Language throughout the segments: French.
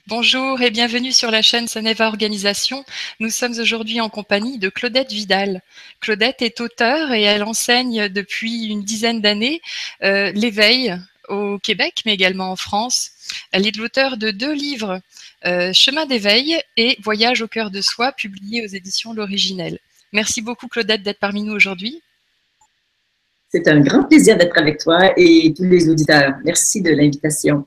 Bonjour et bienvenue sur la chaîne Saneva Organisation. Nous sommes aujourd'hui en compagnie de Claudette Vidal. Claudette est auteure et elle enseigne depuis une dizaine d'années l'éveil au Québec, mais également en France. Elle est l'auteure de 2 livres, Chemin d'éveil et Voyage au cœur de soi, publiés aux éditions L'Originel. Merci beaucoup Claudette d'être parmi nous aujourd'hui. C'est un grand plaisir d'être avec toi et tous les auditeurs. Merci de l'invitation.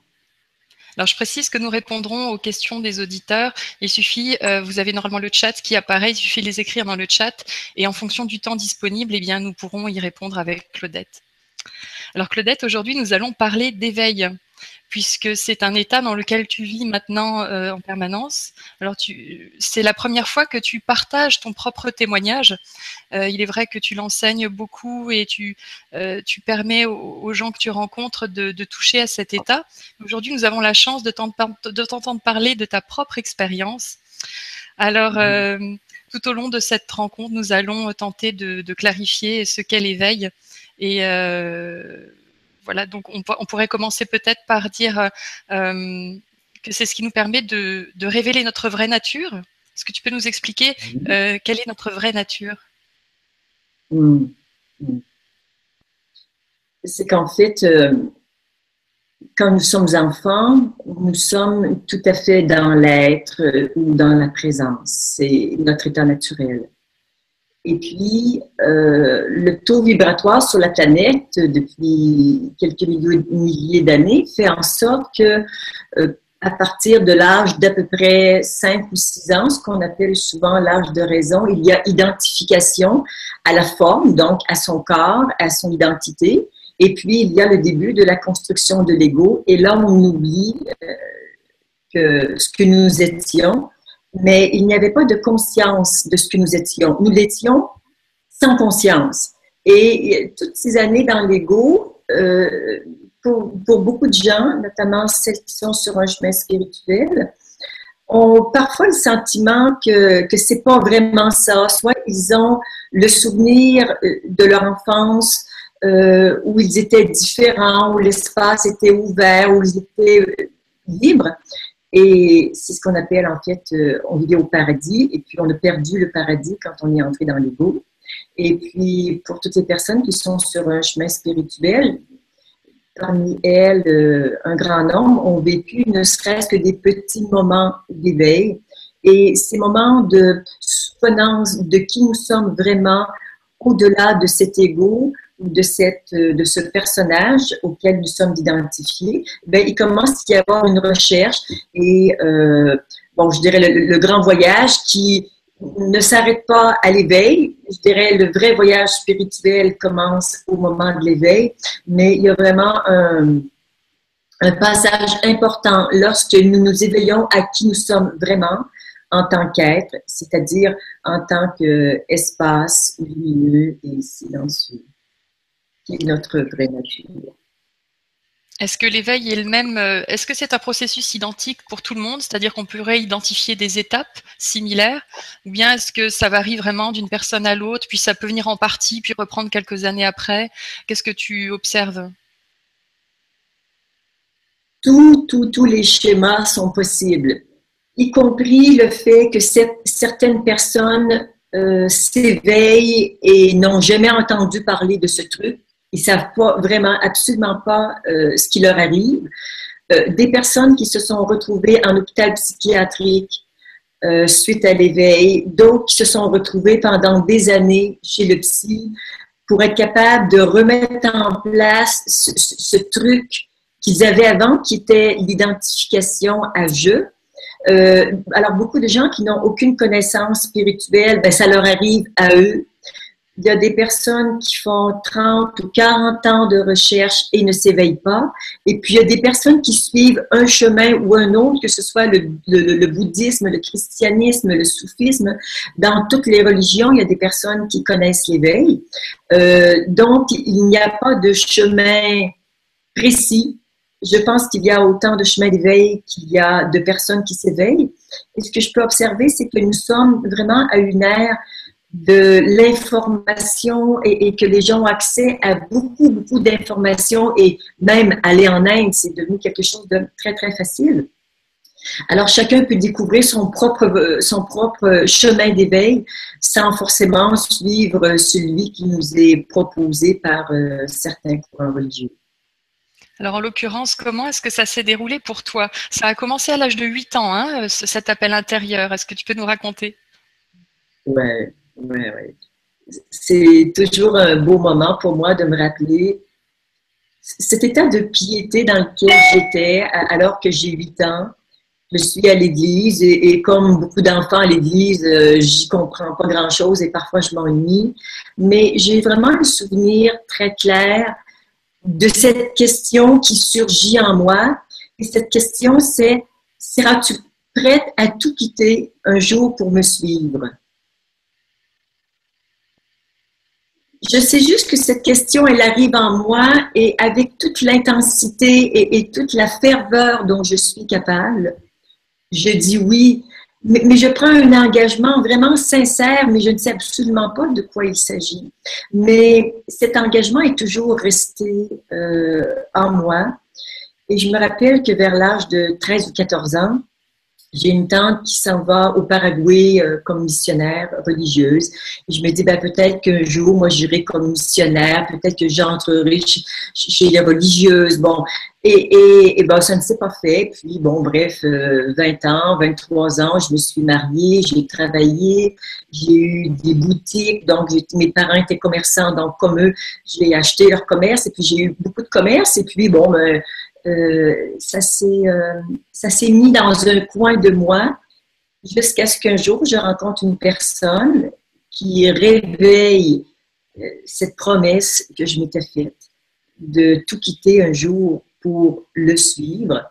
Alors, je précise que nous répondrons aux questions des auditeurs. Il suffit, vous avez normalement le chat qui apparaît, il suffit de les écrire dans le chat et en fonction du temps disponible, eh bien, nous pourrons y répondre avec Claudette. Alors, Claudette, aujourd'hui, nous allons parler d'éveil, puisque c'est un état dans lequel tu vis maintenant en permanence. Alors, c'est la première fois que tu partages ton propre témoignage. Il est vrai que tu l'enseignes beaucoup et tu permets aux gens que tu rencontres de toucher à cet état. Aujourd'hui, nous avons la chance de t'entendre parler de ta propre expérience. Alors, tout au long de cette rencontre, nous allons tenter de clarifier ce qu'est l'éveil. Et voilà, donc on pourrait commencer peut-être par dire que c'est ce qui nous permet de révéler notre vraie nature. Est-ce que tu peux nous expliquer quelle est notre vraie nature? C'est qu'en fait, quand nous sommes enfants, nous sommes tout à fait dans l'être ou dans la présence. C'est notre état naturel. Et puis, le taux vibratoire sur la planète, depuis quelques milliers d'années, fait en sorte que à partir de l'âge d'à peu près 5 ou 6 ans, ce qu'on appelle souvent l'âge de raison, il y a identification à la forme, donc à son corps, à son identité. Et puis, il y a le début de la construction de l'ego. Et là, on oublie ce que nous étions, mais il n'y avait pas de conscience de ce que nous étions. Nous l'étions sans conscience. Et toutes ces années dans l'ego, pour beaucoup de gens, notamment celles qui sont sur un chemin spirituel, ont parfois le sentiment que c'est pas vraiment ça. Soit ils ont le souvenir de leur enfance où ils étaient différents, où l'espace était ouvert, où ils étaient libres. Et c'est ce qu'on appelle, en fait, on vivait au paradis, et puis on a perdu le paradis quand on est entré dans l'ego. Et puis, pour toutes les personnes qui sont sur un chemin spirituel, parmi elles, un grand nombre ont vécu ne serait-ce que des petits moments d'éveil. Et ces moments de souvenance de qui nous sommes vraiment au-delà de cet ego ou de ce personnage auquel nous sommes identifiés, ben, il commence à y avoir une recherche et, bon, je dirais le grand voyage qui ne s'arrête pas à l'éveil. Je dirais le vrai voyage spirituel commence au moment de l'éveil, mais il y a vraiment un passage important lorsque nous nous éveillons à qui nous sommes vraiment en tant qu'être, c'est-à-dire en tant qu'espace lumineux et silencieux, qui est notre vraie nature. Est-ce que l'éveil est le même? Est-ce que c'est un processus identique pour tout le monde? C'est-à-dire qu'on pourrait identifier des étapes similaires? Ou bien est-ce que ça varie vraiment d'une personne à l'autre, puis ça peut venir en partie, puis reprendre quelques années après? Qu'est-ce que tu observes? Tous les schémas sont possibles, y compris le fait que certaines personnes s'éveillent et n'ont jamais entendu parler de ce truc. Ils savent pas vraiment, absolument pas ce qui leur arrive. Des personnes qui se sont retrouvées en hôpital psychiatrique suite à l'éveil, d'autres qui se sont retrouvées pendant des années chez le psy pour être capables de remettre en place ce truc qu'ils avaient avant, qui était l'identification à je. Alors, beaucoup de gens qui n'ont aucune connaissance spirituelle, ben, ça leur arrive à eux. Il y a des personnes qui font 30 ou 40 ans de recherche et ne s'éveillent pas. Et puis, il y a des personnes qui suivent un chemin ou un autre, que ce soit le bouddhisme, le christianisme, le soufisme. Dans toutes les religions, il y a des personnes qui connaissent l'éveil. Donc, il n'y a pas de chemin précis. Je pense qu'il y a autant de chemins d'éveil qu'il y a de personnes qui s'éveillent. Et ce que je peux observer, c'est que nous sommes vraiment à une ère de l'information et que les gens ont accès à beaucoup d'informations et même aller en Inde, c'est devenu quelque chose de très, très facile. Alors, chacun peut découvrir son propre chemin d'éveil sans forcément suivre celui qui nous est proposé par certains courants religieux. Alors, en l'occurrence, comment est-ce que ça s'est déroulé pour toi? Ça a commencé à l'âge de 8 ans, hein, cet appel intérieur. Est-ce que tu peux nous raconter? Ouais, ouais, ouais. C'est toujours un beau moment pour moi de me rappeler cet état de piété dans lequel j'étais alors que j'ai 8 ans. Je suis à l'église et comme beaucoup d'enfants à l'église, j'y comprends pas grand-chose et parfois je m'ennuie. Mais j'ai vraiment un souvenir très clair de cette question qui surgit en moi. Et cette question, c'est: seras-tu prête à tout quitter un jour pour me suivre? Je sais juste que cette question, elle arrive en moi et avec toute l'intensité et toute la ferveur dont je suis capable, je dis oui, mais je prends un engagement vraiment sincère, mais je ne sais absolument pas de quoi il s'agit. Mais cet engagement est toujours resté en moi. Et je me rappelle que vers l'âge de 13 ou 14 ans, j'ai une tante qui s'en va au Paraguay comme missionnaire religieuse. Et je me dis, ben, peut-être qu'un jour, moi, j'irai comme missionnaire, peut-être que j'entrerai chez les religieuses. Bon, et ben, ça ne s'est pas fait. Puis, bon, bref, 20 ans, 23 ans, je me suis mariée, j'ai travaillé, j'ai eu des boutiques. Donc, mes parents étaient commerçants, donc comme eux, j'ai acheté leur commerce. Et puis, j'ai eu beaucoup de commerce. Et puis, bon, ben, ça s'est mis dans un coin de moi jusqu'à ce qu'un jour, je rencontre une personne qui réveille cette promesse que je m'étais faite de tout quitter un jour pour le suivre.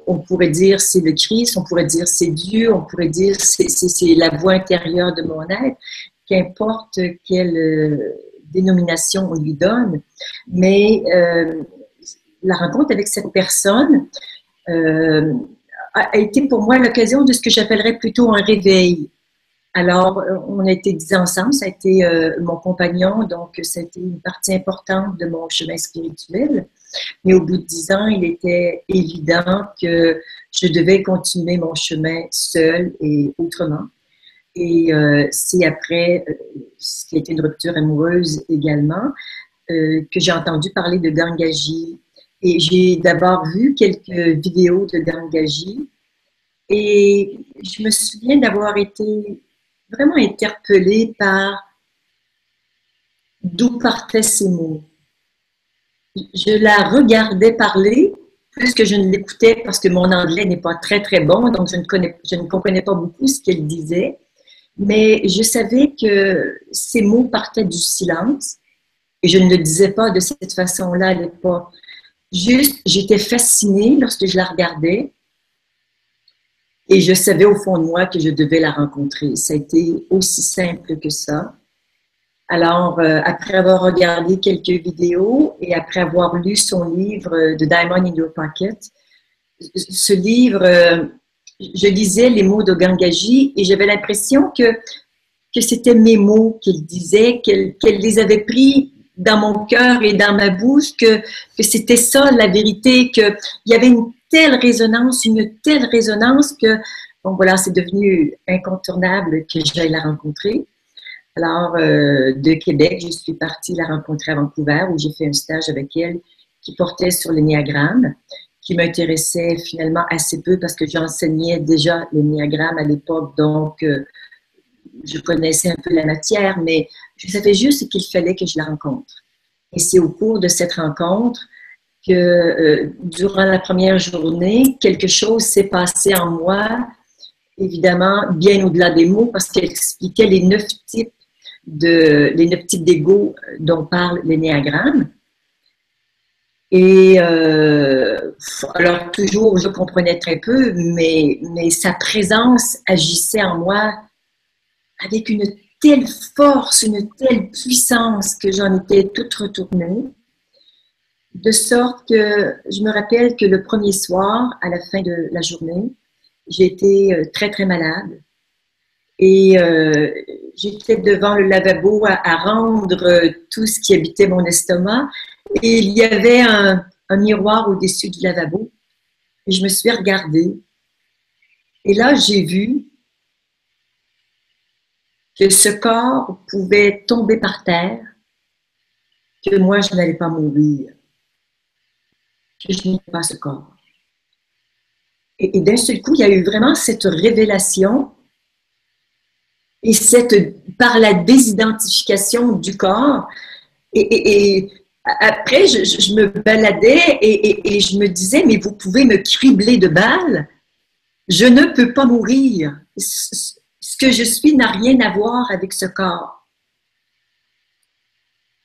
On pourrait dire c'est le Christ, on pourrait dire c'est Dieu, on pourrait dire c'est la voix intérieure de mon être, qu'importe quelle dénomination on lui donne. Mais la rencontre avec cette personne a été pour moi l'occasion de ce que j'appellerais plutôt un réveil. Alors, on a été 10 ans ensemble, ça a été mon compagnon, donc ça a été une partie importante de mon chemin spirituel. Mais au bout de 10 ans, il était évident que je devais continuer mon chemin seul et autrement. Et c'est après, ce qui a été une rupture amoureuse également, que j'ai entendu parler de Gangaji. Et j'ai d'abord vu quelques vidéos de Gangaji et je me souviens d'avoir été vraiment interpellée par d'où partaient ces mots. Je la regardais parler plus que je ne l'écoutais parce que mon anglais n'est pas très très bon, donc je ne comprenais pas beaucoup ce qu'elle disait, mais je savais que ces mots partaient du silence et je ne le disais pas de cette façon-là à l'époque. Juste, j'étais fascinée lorsque je la regardais et je savais au fond de moi que je devais la rencontrer. Ça a été aussi simple que ça. Alors, après avoir regardé quelques vidéos et après avoir lu son livre The Diamond in Your Pocket, ce livre, je lisais les mots de Gangaji et j'avais l'impression que c'était mes mots qu'elle disait, qu'elle les avait pris dans mon cœur et dans ma bouche, que c'était ça la vérité, qu'il y avait une telle résonance que, bon voilà, c'est devenu incontournable que j'aille la rencontrer. Alors, de Québec, je suis partie la rencontrer à Vancouver, où j'ai fait un stage avec elle qui portait sur l'énéagramme, qui m'intéressait finalement assez peu parce que j'enseignais déjà l'énéagramme à l'époque, donc je connaissais un peu la matière, mais je savais juste qu'il fallait que je la rencontre. Et c'est au cours de cette rencontre que, durant la première journée, quelque chose s'est passé en moi, évidemment, bien au-delà des mots, parce qu'elle expliquait les 9 types d'ego dont parle l'énéagramme. Et alors, toujours, je comprenais très peu, mais sa présence agissait en moi avec une telle force, une telle puissance que j'en étais toute retournée. De sorte que je me rappelle que le premier soir, à la fin de la journée, j'ai été très, très malade. Et j'étais devant le lavabo à rendre tout ce qui habitait mon estomac. Et il y avait un miroir au-dessus du lavabo. Et je me suis regardée. Et là, j'ai vu que ce corps pouvait tomber par terre, que moi, je n'allais pas mourir, que je n'étais pas ce corps. Et d'un seul coup, il y a eu vraiment cette révélation et par la désidentification du corps. Et après, je me baladais et je me disais, mais vous pouvez me cribler de balles, je ne peux pas mourir. Ce que je suis n'a rien à voir avec ce corps.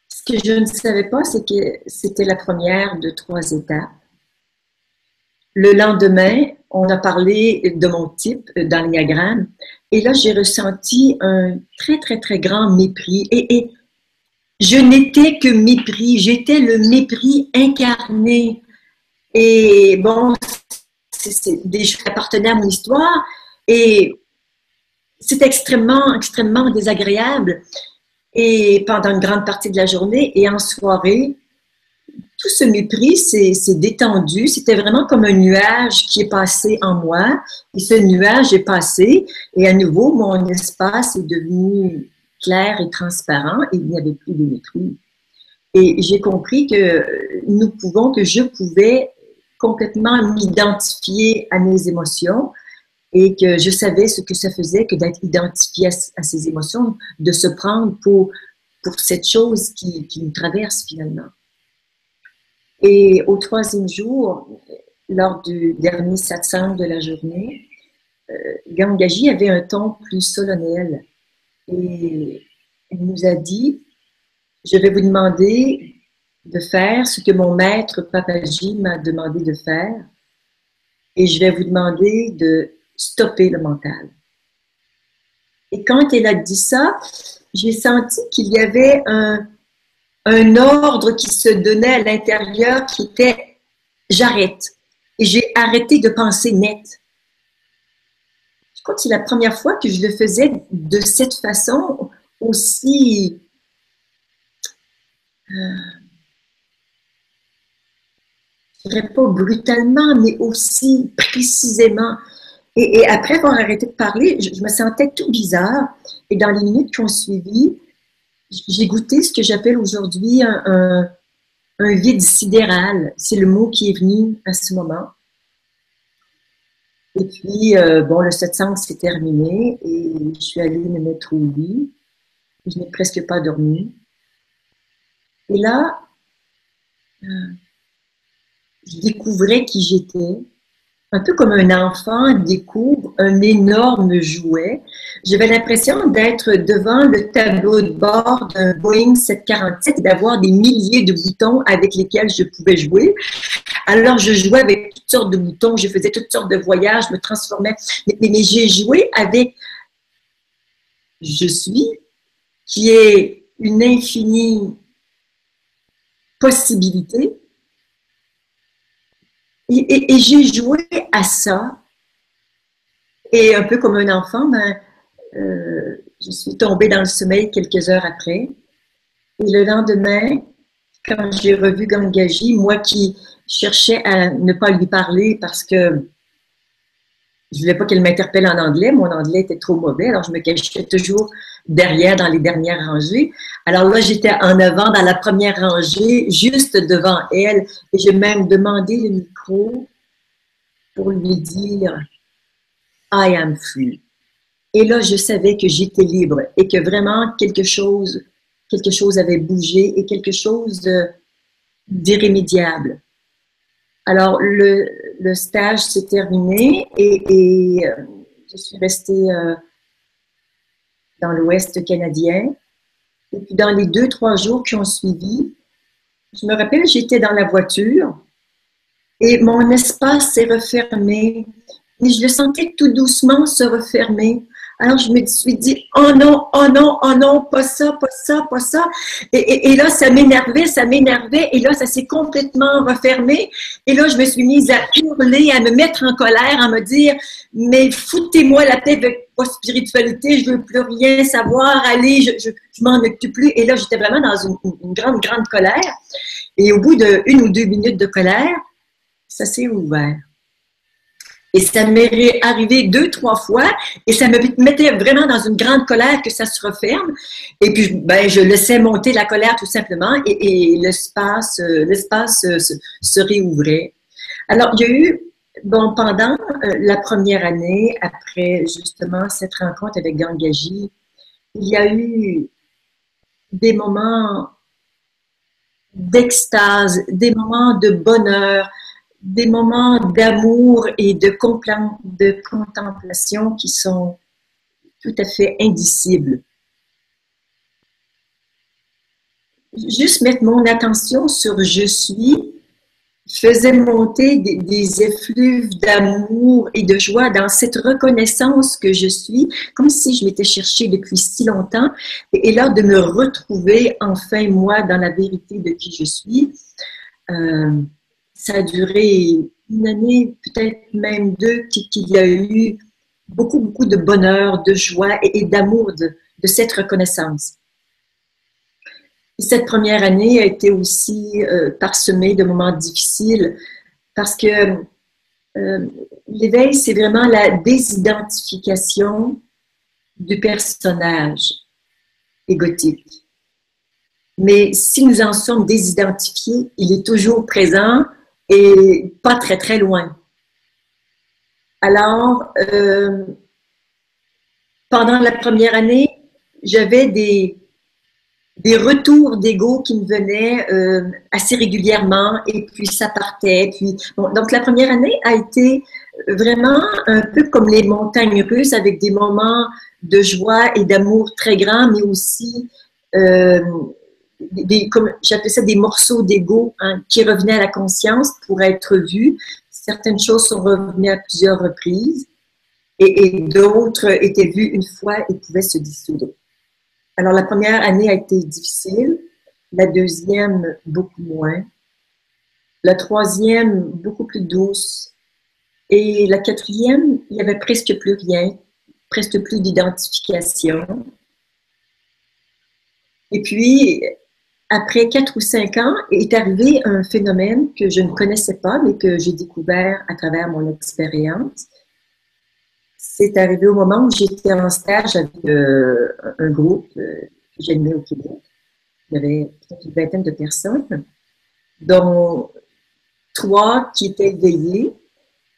Ce que je ne savais pas, c'est que c'était la première de 3 étapes. Le lendemain, on a parlé de mon type dans l'Ennéagramme, et là, j'ai ressenti un très, très, très grand mépris. Et je n'étais que mépris, j'étais le mépris incarné. Et bon, c'est des choses qui appartenaient à mon histoire, et c'est extrêmement, extrêmement désagréable. Et pendant une grande partie de la journée et en soirée, tout ce mépris s'est détendu. C'était vraiment comme un nuage qui est passé en moi. Et ce nuage est passé. Et à nouveau, mon espace est devenu clair et transparent. Et il n'y avait plus de mépris. Et j'ai compris que je pouvais complètement m'identifier à mes émotions et que je savais ce que ça faisait que d'être identifié à ces émotions, de se prendre pour cette chose qui nous traverse finalement. Et au 3e jour, lors du dernier satsang de la journée, Gangaji avait un ton plus solennel et elle nous a dit, je vais vous demander de faire ce que mon maître Papaji m'a demandé de faire et je vais vous demander de stopper le mental. Et quand elle a dit ça, j'ai senti qu'il y avait un ordre qui se donnait à l'intérieur qui était « j'arrête ». Et j'ai arrêté de penser net. Je crois que c'est la première fois que je le faisais de cette façon aussi je dirais pas brutalement, mais aussi précisément. Et après avoir arrêté de parler, je me sentais tout bizarre. Et dans les minutes qui ont suivi, j'ai goûté ce que j'appelle aujourd'hui un vide sidéral. C'est le mot qui est venu à ce moment. Et puis, bon, le satsang s'est terminé et je suis allée me mettre au lit. Je n'ai presque pas dormi. Et là, je découvrais qui j'étais. Un peu comme un enfant découvre un énorme jouet. J'avais l'impression d'être devant le tableau de bord d'un Boeing 747 et d'avoir des milliers de boutons avec lesquels je pouvais jouer. Alors, je jouais avec toutes sortes de boutons, je faisais toutes sortes de voyages, je me transformais. Mais j'ai joué avec je suis, qui est une infinie possibilité. Et j'ai joué à ça. Et un peu comme un enfant, je suis tombée dans le sommeil quelques heures après. Et le lendemain, quand j'ai revu Gangaji, moi qui cherchais à ne pas lui parler parce que je voulais pas qu'elle m'interpelle en anglais, mon anglais était trop mauvais, alors je me cachais toujours derrière dans les dernières rangées. Alors là, j'étais en avant dans la première rangée, juste devant elle, et j'ai même demandé le micro pour lui dire « I am free ». Et là, je savais que j'étais libre et que vraiment quelque chose avait bougé et quelque chose d'irrémédiable. Alors, le stage s'est terminé et je suis restée dans l'Ouest canadien. Et puis, dans les 2-3 jours qui ont suivi, je me rappelle, j'étais dans la voiture et mon espace s'est refermé. Et je le sentais tout doucement se refermer. Alors, je me suis dit, oh non, oh non, oh non, pas ça, pas ça, pas ça. Et là, ça m'énervait, et là, ça s'est complètement refermé. Et là, je me suis mise à hurler, à me mettre en colère, à me dire, mais foutez-moi la paix avec votre spiritualité, je veux plus rien savoir, allez, je m'en occupe plus. Et là, j'étais vraiment dans une grande, grande colère. Et au bout d'1 ou 2 minutes de colère, ça s'est ouvert. Et ça m'est arrivé 2-3 fois et ça me mettait vraiment dans une grande colère que ça se referme. Et puis, ben, je laissais monter la colère tout simplement et l'espace se réouvrait. Alors, il y a eu, bon, pendant la première année, après justement cette rencontre avec Gangaji, il y a eu des moments d'extase, des moments de bonheur, des moments d'amour et de contemplation qui sont tout à fait indicibles. Juste mettre mon attention sur je suis faisait monter des effluves d'amour et de joie dans cette reconnaissance que je suis, comme si je m'étais cherchée depuis si longtemps. Et là, de me retrouver enfin, moi, dans la vérité de qui je suis, ça a duré une année, peut-être même 2, qu'il y a eu beaucoup, beaucoup de bonheur, de joie et d'amour de cette reconnaissance. Cette première année a été aussi parsemée de moments difficiles parce que l'éveil, c'est vraiment la désidentification du personnage égotique. Mais si nous en sommes désidentifiés, il est toujours présent et pas très, très loin. Alors, pendant la première année, j'avais des retours d'ego qui me venaient assez régulièrement et puis ça partait. Puis, bon, donc, la première année a été vraiment un peu comme les montagnes russes avec des moments de joie et d'amour très grands, mais aussi comme j'appelais ça des morceaux d'ego hein, qui revenaient à la conscience pour être vus. Certaines choses sont revenues à plusieurs reprises et d'autres étaient vues une fois et pouvaient se dissoudre. Alors, la première année a été difficile, la deuxième, beaucoup moins, la troisième, beaucoup plus douce, et la quatrième, il n'y avait presque plus rien, presque plus d'identification. Et puis, après 4 ou 5 ans, est arrivé un phénomène que je ne connaissais pas, mais que j'ai découvert à travers mon expérience. C'est arrivé au moment où j'étais en stage avec un groupe que j'animais au Québec. Il y avait peut-être une vingtaine de personnes, dont 3 qui étaient éveillées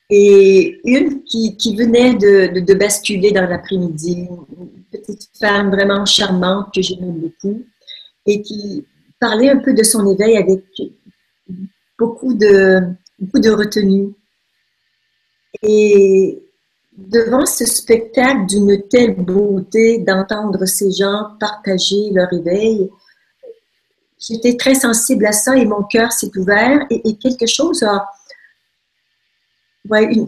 et une qui venait de basculer dans l'après-midi. Une petite femme vraiment charmante que j'aimais beaucoup et qui parlait un peu de son éveil avec beaucoup de retenue. Et devant ce spectacle d'une telle beauté, d'entendre ces gens partager leur éveil, j'étais très sensible à ça et mon cœur s'est ouvert et quelque chose a,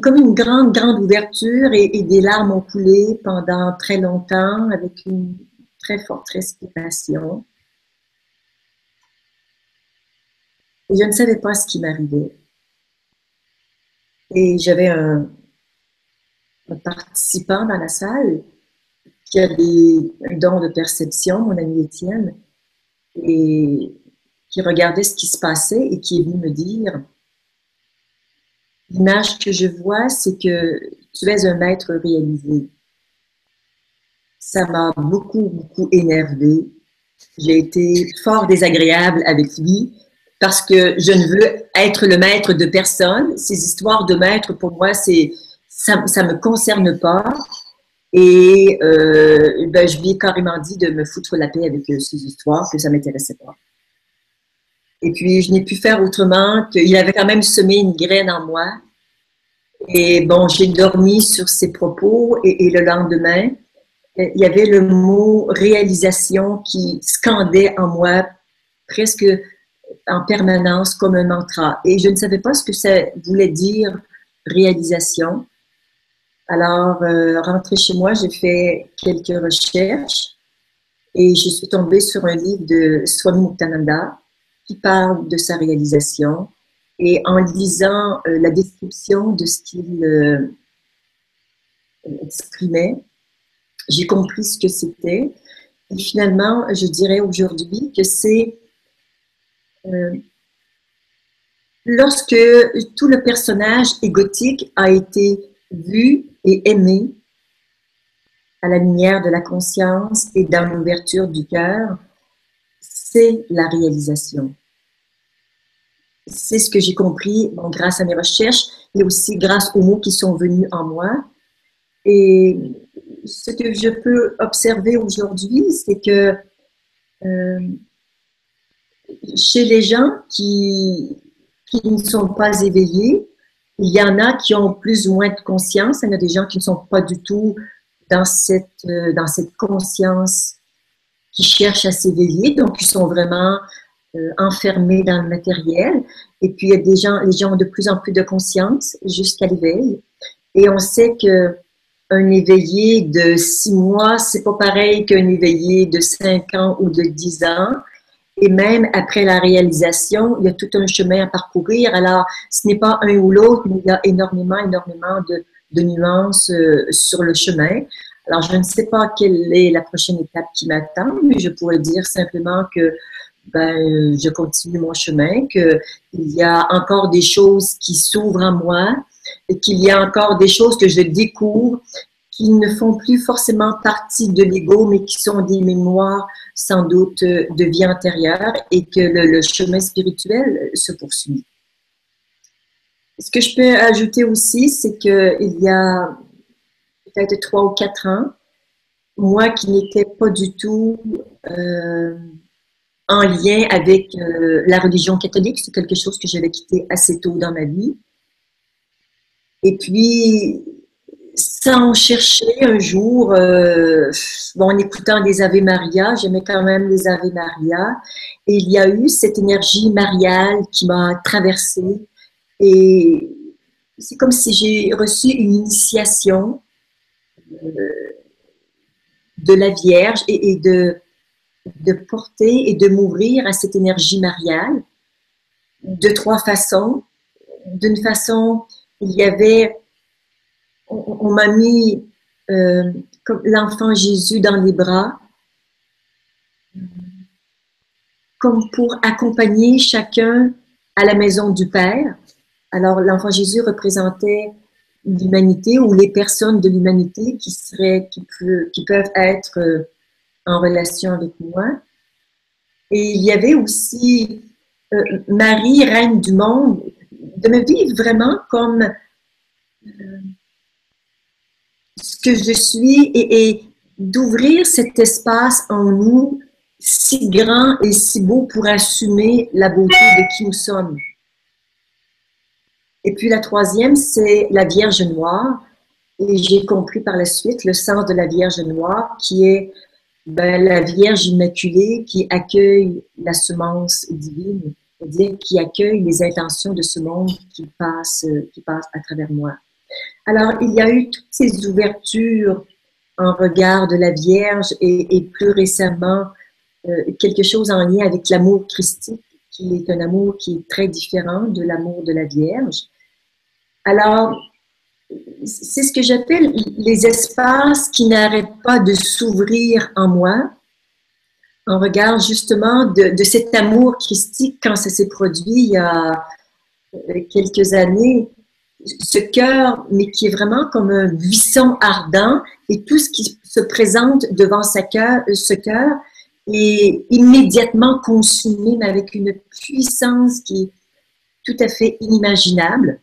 comme une grande, grande ouverture et des larmes ont coulé pendant très longtemps avec une très forte respiration. Et je ne savais pas ce qui m'arrivait. Et j'avais un participant dans la salle qui a un don de perception, mon ami Étienne, et qui regardait ce qui se passait et qui est venu me dire « L'image que je vois, c'est que tu es un maître réalisé. » Ça m'a beaucoup, beaucoup énervée. J'ai été fort désagréable avec lui parce que je ne veux être le maître de personne. Ces histoires de maître, pour moi, ça me concerne pas. Et ben, je lui ai carrément dit de me foutre la paix avec ces histoires, que ça m'intéressait pas. Et puis, je n'ai pu faire autrement qu'il avait quand même semé une graine en moi. Et bon, j'ai dormi sur ses propos et le lendemain, il y avait le mot réalisation qui scandait en moi presque en permanence comme un mantra. Et je ne savais pas ce que ça voulait dire réalisation. Alors, rentrée chez moi, j'ai fait quelques recherches et je suis tombée sur un livre de Swami Muktananda qui parle de sa réalisation. Et en lisant la description de ce qu'il exprimait, j'ai compris ce que c'était. Et finalement, je dirais aujourd'hui que c'est lorsque tout le personnage égotique a été vu et aimé à la lumière de la conscience et dans l'ouverture du cœur, c'est la réalisation. C'est ce que j'ai compris bon, grâce à mes recherches et aussi grâce aux mots qui sont venus en moi. Et ce que je peux observer aujourd'hui, c'est que chez les gens qui ne sont pas éveillés, il y en a qui ont plus ou moins de conscience. Il y en a des gens qui ne sont pas du tout dans cette conscience, qui cherchent à s'éveiller, donc ils sont vraiment enfermés dans le matériel. Et puis il y a des gens, les gens ont de plus en plus de conscience jusqu'à l'éveil. Et on sait que un éveillé de 6 mois, c'est pas pareil qu'un éveillé de 5 ans ou de 10 ans. Et même après la réalisation, il y a tout un chemin à parcourir. Alors, ce n'est pas un ou l'autre, mais il y a énormément de nuances sur le chemin. Alors, je ne sais pas quelle est la prochaine étape qui m'attend, mais je pourrais dire simplement que je continue mon chemin, qu'il y a encore des choses qui s'ouvrent en moi, et qu'il y a encore des choses que je découvre qui ne font plus forcément partie de l'ego, mais qui sont des mémoires sans doute de vie antérieure et que le chemin spirituel se poursuit. Ce que je peux ajouter aussi, c'est qu'il y a peut-être 3 ou 4 ans, moi qui n'étais pas du tout en lien avec la religion catholique, c'est quelque chose que j'avais quitté assez tôt dans ma vie. Et puis, sans chercher un jour, en écoutant des Ave Maria, j'aimais quand même les Ave Maria, et il y a eu cette énergie mariale qui m'a traversée, et c'est comme si j'ai reçu une initiation de la Vierge et de porter et de m'ouvrir à cette énergie mariale de 3 façons. D'une façon, il y avait on m'a mis comme l'enfant Jésus dans les bras, comme pour accompagner chacun à la maison du Père. Alors, l'enfant Jésus représentait l'humanité ou les personnes de l'humanité qui peuvent être en relation avec moi. Et il y avait aussi Marie, Reine du monde, de me vivre vraiment comme ce que je suis et d'ouvrir cet espace en nous si grand et si beau pour assumer la beauté de qui nous sommes. Et puis la troisième, c'est la Vierge Noire. Et j'ai compris par la suite le sens de la Vierge Noire qui est la Vierge Immaculée qui accueille la semence divine, c'est-à-dire qui accueille les intentions de ce monde qui passe à travers moi. Alors, il y a eu toutes ces ouvertures en regard de la Vierge et plus récemment, quelque chose en lien avec l'amour christique, qui est un amour qui est très différent de l'amour de la Vierge. Alors, c'est ce que j'appelle les espaces qui n'arrêtent pas de s'ouvrir en moi, en regard justement de cet amour christique quand ça s'est produit il y a quelques années. Ce cœur, mais qui est vraiment comme un buisson ardent, et tout ce qui se présente devant ce cœur est immédiatement consumé, mais avec une puissance qui est tout à fait inimaginable.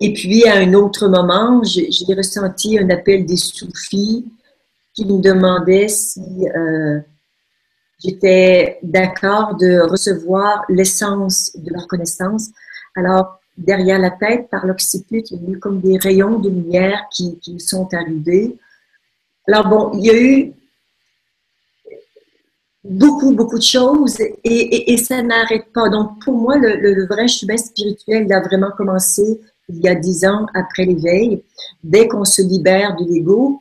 Et puis, à un autre moment, j'ai ressenti un appel des soufis qui me demandaient si j'étais d'accord de recevoir l'essence de leur connaissance. Alors, derrière la tête, par l'occiput, il y a eu comme des rayons de lumière qui sont arrivés. Alors bon, il y a eu beaucoup de choses et ça n'arrête pas. Donc pour moi, le vrai chemin spirituel, il a vraiment commencé il y a 10 ans après l'éveil. Dès qu'on se libère de l'ego,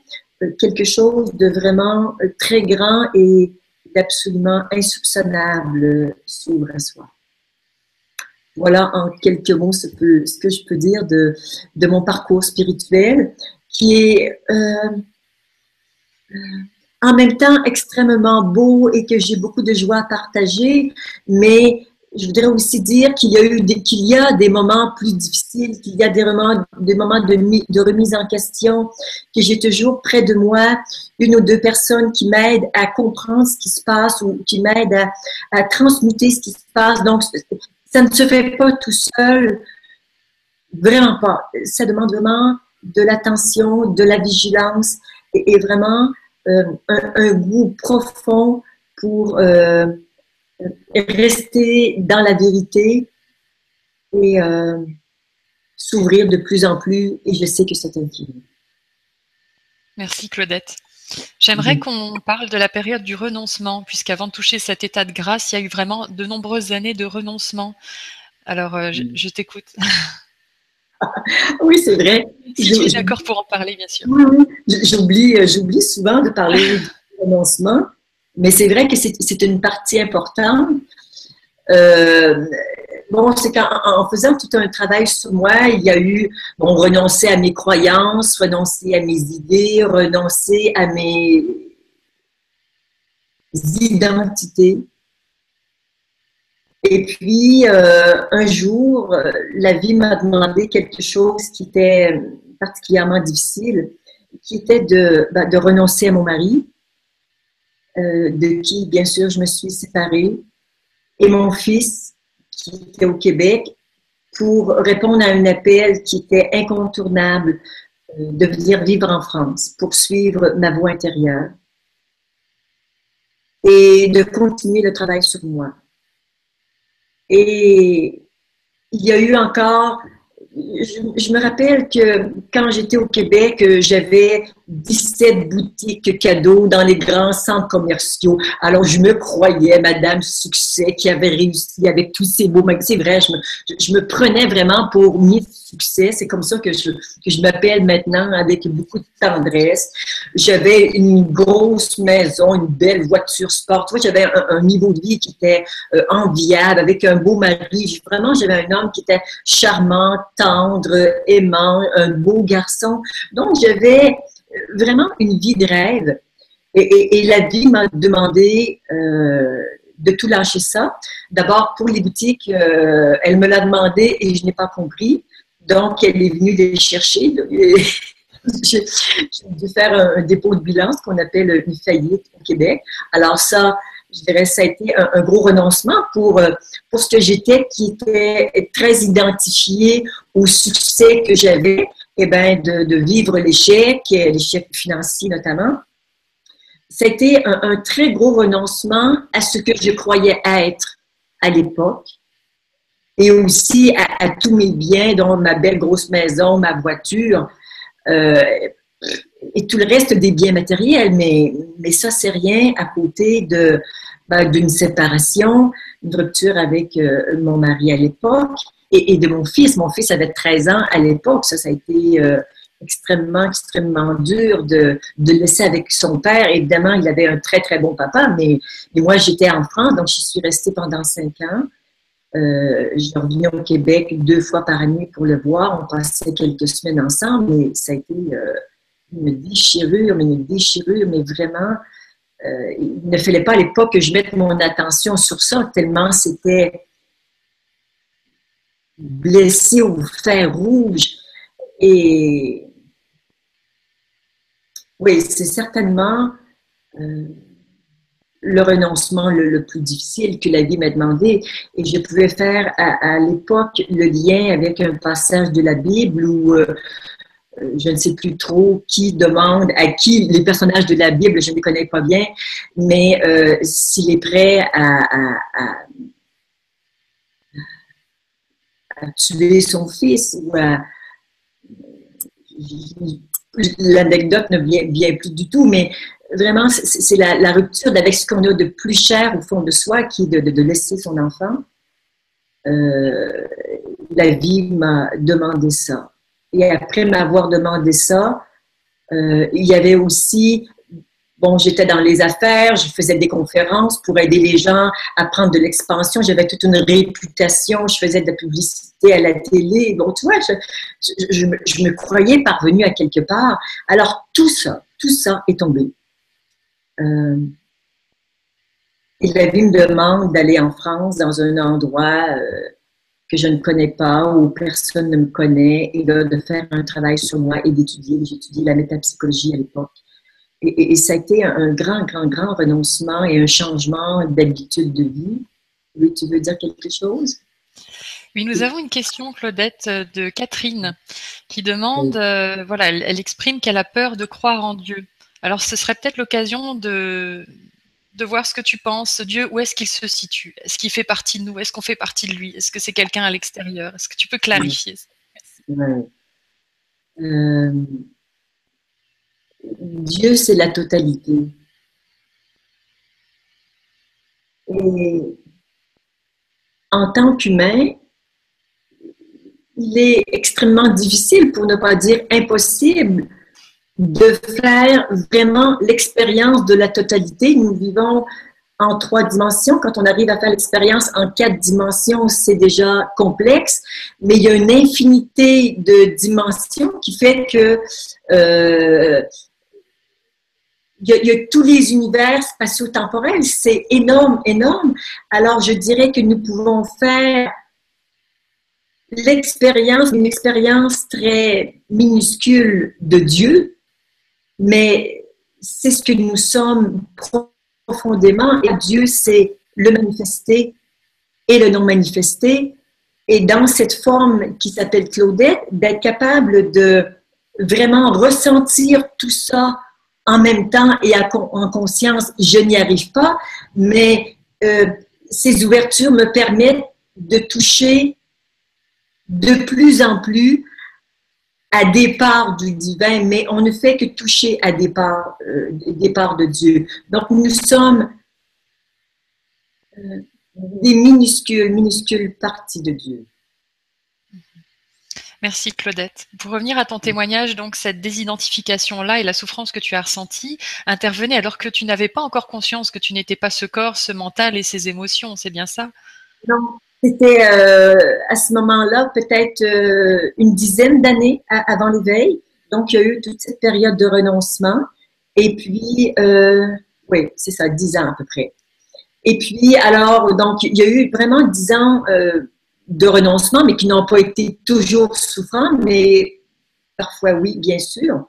quelque chose de vraiment très grand et d'absolument insoupçonnable s'ouvre à soi. Voilà en quelques mots ce que je peux dire de mon parcours spirituel, qui est en même temps extrêmement beau et que j'ai beaucoup de joie à partager, mais je voudrais aussi dire qu'il y a des moments plus difficiles, qu'il y a des moments de remise en question, que j'ai toujours près de moi une ou deux personnes qui m'aident à comprendre ce qui se passe ou qui m'aident à transmuter ce qui se passe. Donc, ça ne se fait pas tout seul, vraiment pas. Ça demande vraiment de l'attention, de la vigilance et vraiment un goût profond pour rester dans la vérité et s'ouvrir de plus en plus. Et je sais que c'est infini. Merci Claudette. J'aimerais qu'on parle de la période du renoncement, puisqu'avant de toucher cet état de grâce, il y a eu vraiment de nombreuses années de renoncement. Alors, je t'écoute. Oui, c'est vrai. Si tu es d'accord pour en parler, bien sûr. Oui, j'oublie souvent de parler du renoncement, mais c'est vrai que c'est une partie importante. Bon, c'est qu'en faisant tout un travail sur moi, il y a eu, bon, renoncer à mes croyances, renoncer à mes idées, renoncer à mes identités. Et puis, un jour, la vie m'a demandé quelque chose qui était particulièrement difficile, qui était de renoncer à mon mari, de qui, bien sûr, je me suis séparée, et mon fils, qui était au Québec, pour répondre à un appel qui était incontournable, de venir vivre en France, pour suivre ma voie intérieure et de continuer le travail sur moi. Et il y a eu encore, je me rappelle que quand j'étais au Québec, j'avais 17 boutiques cadeaux dans les grands centres commerciaux. Alors, je me croyais Madame Succès qui avait réussi avec tous ces beaux magasins. C'est vrai, je me prenais vraiment pour Miss Succès. C'est comme ça que je m'appelle maintenant avec beaucoup de tendresse. J'avais une grosse maison, une belle voiture sport. Tu vois, j'avais un niveau de vie qui était enviable, avec un beau mari. Vraiment, j'avais un homme qui était charmant, tendre, aimant, un beau garçon. Donc, j'avais vraiment une vie de rêve. Et la vie m'a demandé de tout lâcher ça. D'abord, pour les boutiques, elle me l'a demandé et je n'ai pas compris. Donc, elle est venue les chercher. J'ai dû faire un dépôt de bilan, ce qu'on appelle une faillite au Québec. Alors ça, je dirais, ça a été un gros renoncement pour ce que j'étais, qui était très identifié au succès que j'avais, eh bien, de vivre l'échec financier notamment. Ça a été un très gros renoncement à ce que je croyais être à l'époque et aussi à tous mes biens, dont ma belle grosse maison, ma voiture, et tout le reste des biens matériels, mais ça, c'est rien à côté d'une séparation, une rupture avec mon mari à l'époque et de mon fils. Mon fils avait 13 ans à l'époque. Ça a été extrêmement dur de laisser avec son père. Évidemment, il avait un très, très bon papa, mais moi, j'étais en France, donc je suis restée pendant 5 ans. Je revenais au Québec 2 fois par année pour le voir. On passait quelques semaines ensemble, mais ça a été une déchirure, mais vraiment, il ne fallait pas à l'époque que je mette mon attention sur ça, tellement c'était blessé au fer rouge. Et oui, c'est certainement le renoncement le plus difficile que la vie m'a demandé. Et je pouvais faire à l'époque le lien avec un passage de la Bible où je ne sais plus trop qui demande à qui, les personnages de la Bible, je ne les connais pas bien, mais s'il est prêt à tuer son fils ou à... L'anecdote ne vient plus du tout, mais vraiment, c'est la rupture avec ce qu'on a de plus cher au fond de soi, qui est de laisser son enfant. La vie m'a demandé ça. Et après m'avoir demandé ça, il y avait aussi, bon, j'étais dans les affaires, je faisais des conférences pour aider les gens à prendre de l'expansion. J'avais toute une réputation, je faisais de la publicité à la télé. Bon, tu vois, je me croyais parvenue à quelque part. Alors, tout ça est tombé. Et la vie me demande d'aller en France, dans un endroit que je ne connais pas, où personne ne me connaît, et de faire un travail sur moi et d'étudier. J'étudiais la métapsychologie à l'époque. Et ça a été un grand renoncement et un changement d'habitude de vie. Oui, tu veux dire quelque chose? Oui, nous avons une question, Claudette, de Catherine, qui demande, Oui. voilà, elle exprime qu'elle a peur de croire en Dieu. Alors, ce serait peut-être l'occasion de voir ce que tu penses. Dieu, où est-ce qu'il se situe? Est-ce qu'il fait partie de nous? Est-ce qu'on fait partie de lui? Est-ce que c'est quelqu'un à l'extérieur? Est-ce que tu peux clarifier ça? Ouais. Euh, Dieu, c'est la totalité. Et en tant qu'humain, il est extrêmement difficile, pour ne pas dire impossible, de faire vraiment l'expérience de la totalité. Nous vivons en 3 dimensions. Quand on arrive à faire l'expérience en 4 dimensions, c'est déjà complexe, mais il y a une infinité de dimensions qui fait que il y a tous les univers spatio-temporels. C'est énorme, énorme. Alors, je dirais que nous pouvons faire l'expérience, une expérience très minuscule de Dieu, mais c'est ce que nous sommes profondément. Et Dieu, c'est le manifesté et le non manifesté. Et dans cette forme qui s'appelle Claudette, d'être capable de vraiment ressentir tout ça en même temps et en conscience, je n'y arrive pas, mais ces ouvertures me permettent de toucher de plus en plus à des parts du divin, mais on ne fait que toucher à des parts de Dieu. Donc nous sommes des minuscules parties de Dieu. Merci Claudette. Pour revenir à ton témoignage, donc cette désidentification-là et la souffrance que tu as ressentie intervenait alors que tu n'avais pas encore conscience que tu n'étais pas ce corps, ce mental et ces émotions, c'est bien ça? Non, c'était à ce moment-là peut-être une dizaine d'années avant l'éveil. Donc, il y a eu toute cette période de renoncement. Et puis, oui, c'est ça, 10 ans à peu près. Et puis, alors, donc, il y a eu vraiment 10 ans de renoncement, mais qui n'ont pas été toujours souffrants, mais parfois oui, bien sûr.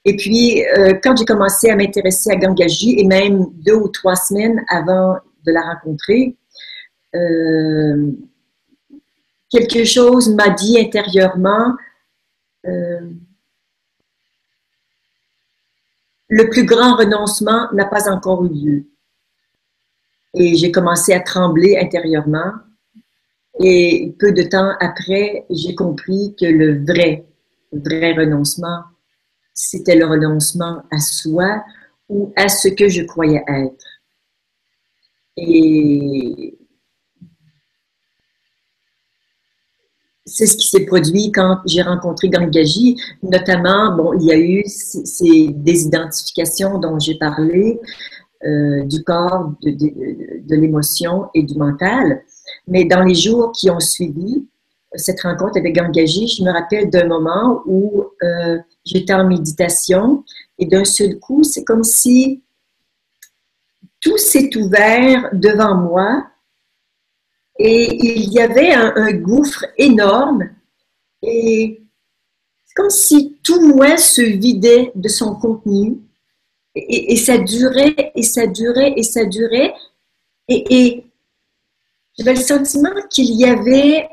Et puis, quand j'ai commencé à m'intéresser à Gangaji, et même 2 ou 3 semaines avant de la rencontrer, euh, quelque chose m'a dit intérieurement, euh, le plus grand renoncement n'a pas encore eu lieu. Et j'ai commencé à trembler intérieurement. Et peu de temps après, j'ai compris que le vrai renoncement, c'était le renoncement à soi ou à ce que je croyais être. Et c'est ce qui s'est produit quand j'ai rencontré Gangaji. Notamment, bon, il y a eu ces désidentifications dont j'ai parlé, du corps, de l'émotion et du mental. Mais dans les jours qui ont suivi cette rencontre avec Gangaji, je me rappelle d'un moment où j'étais en méditation et d'un seul coup, c'est comme si tout s'est ouvert devant moi et il y avait un gouffre énorme et c'est comme si tout moi se vidait de son contenu et ça durait et ça durait et ça durait et j'avais le sentiment qu'il y avait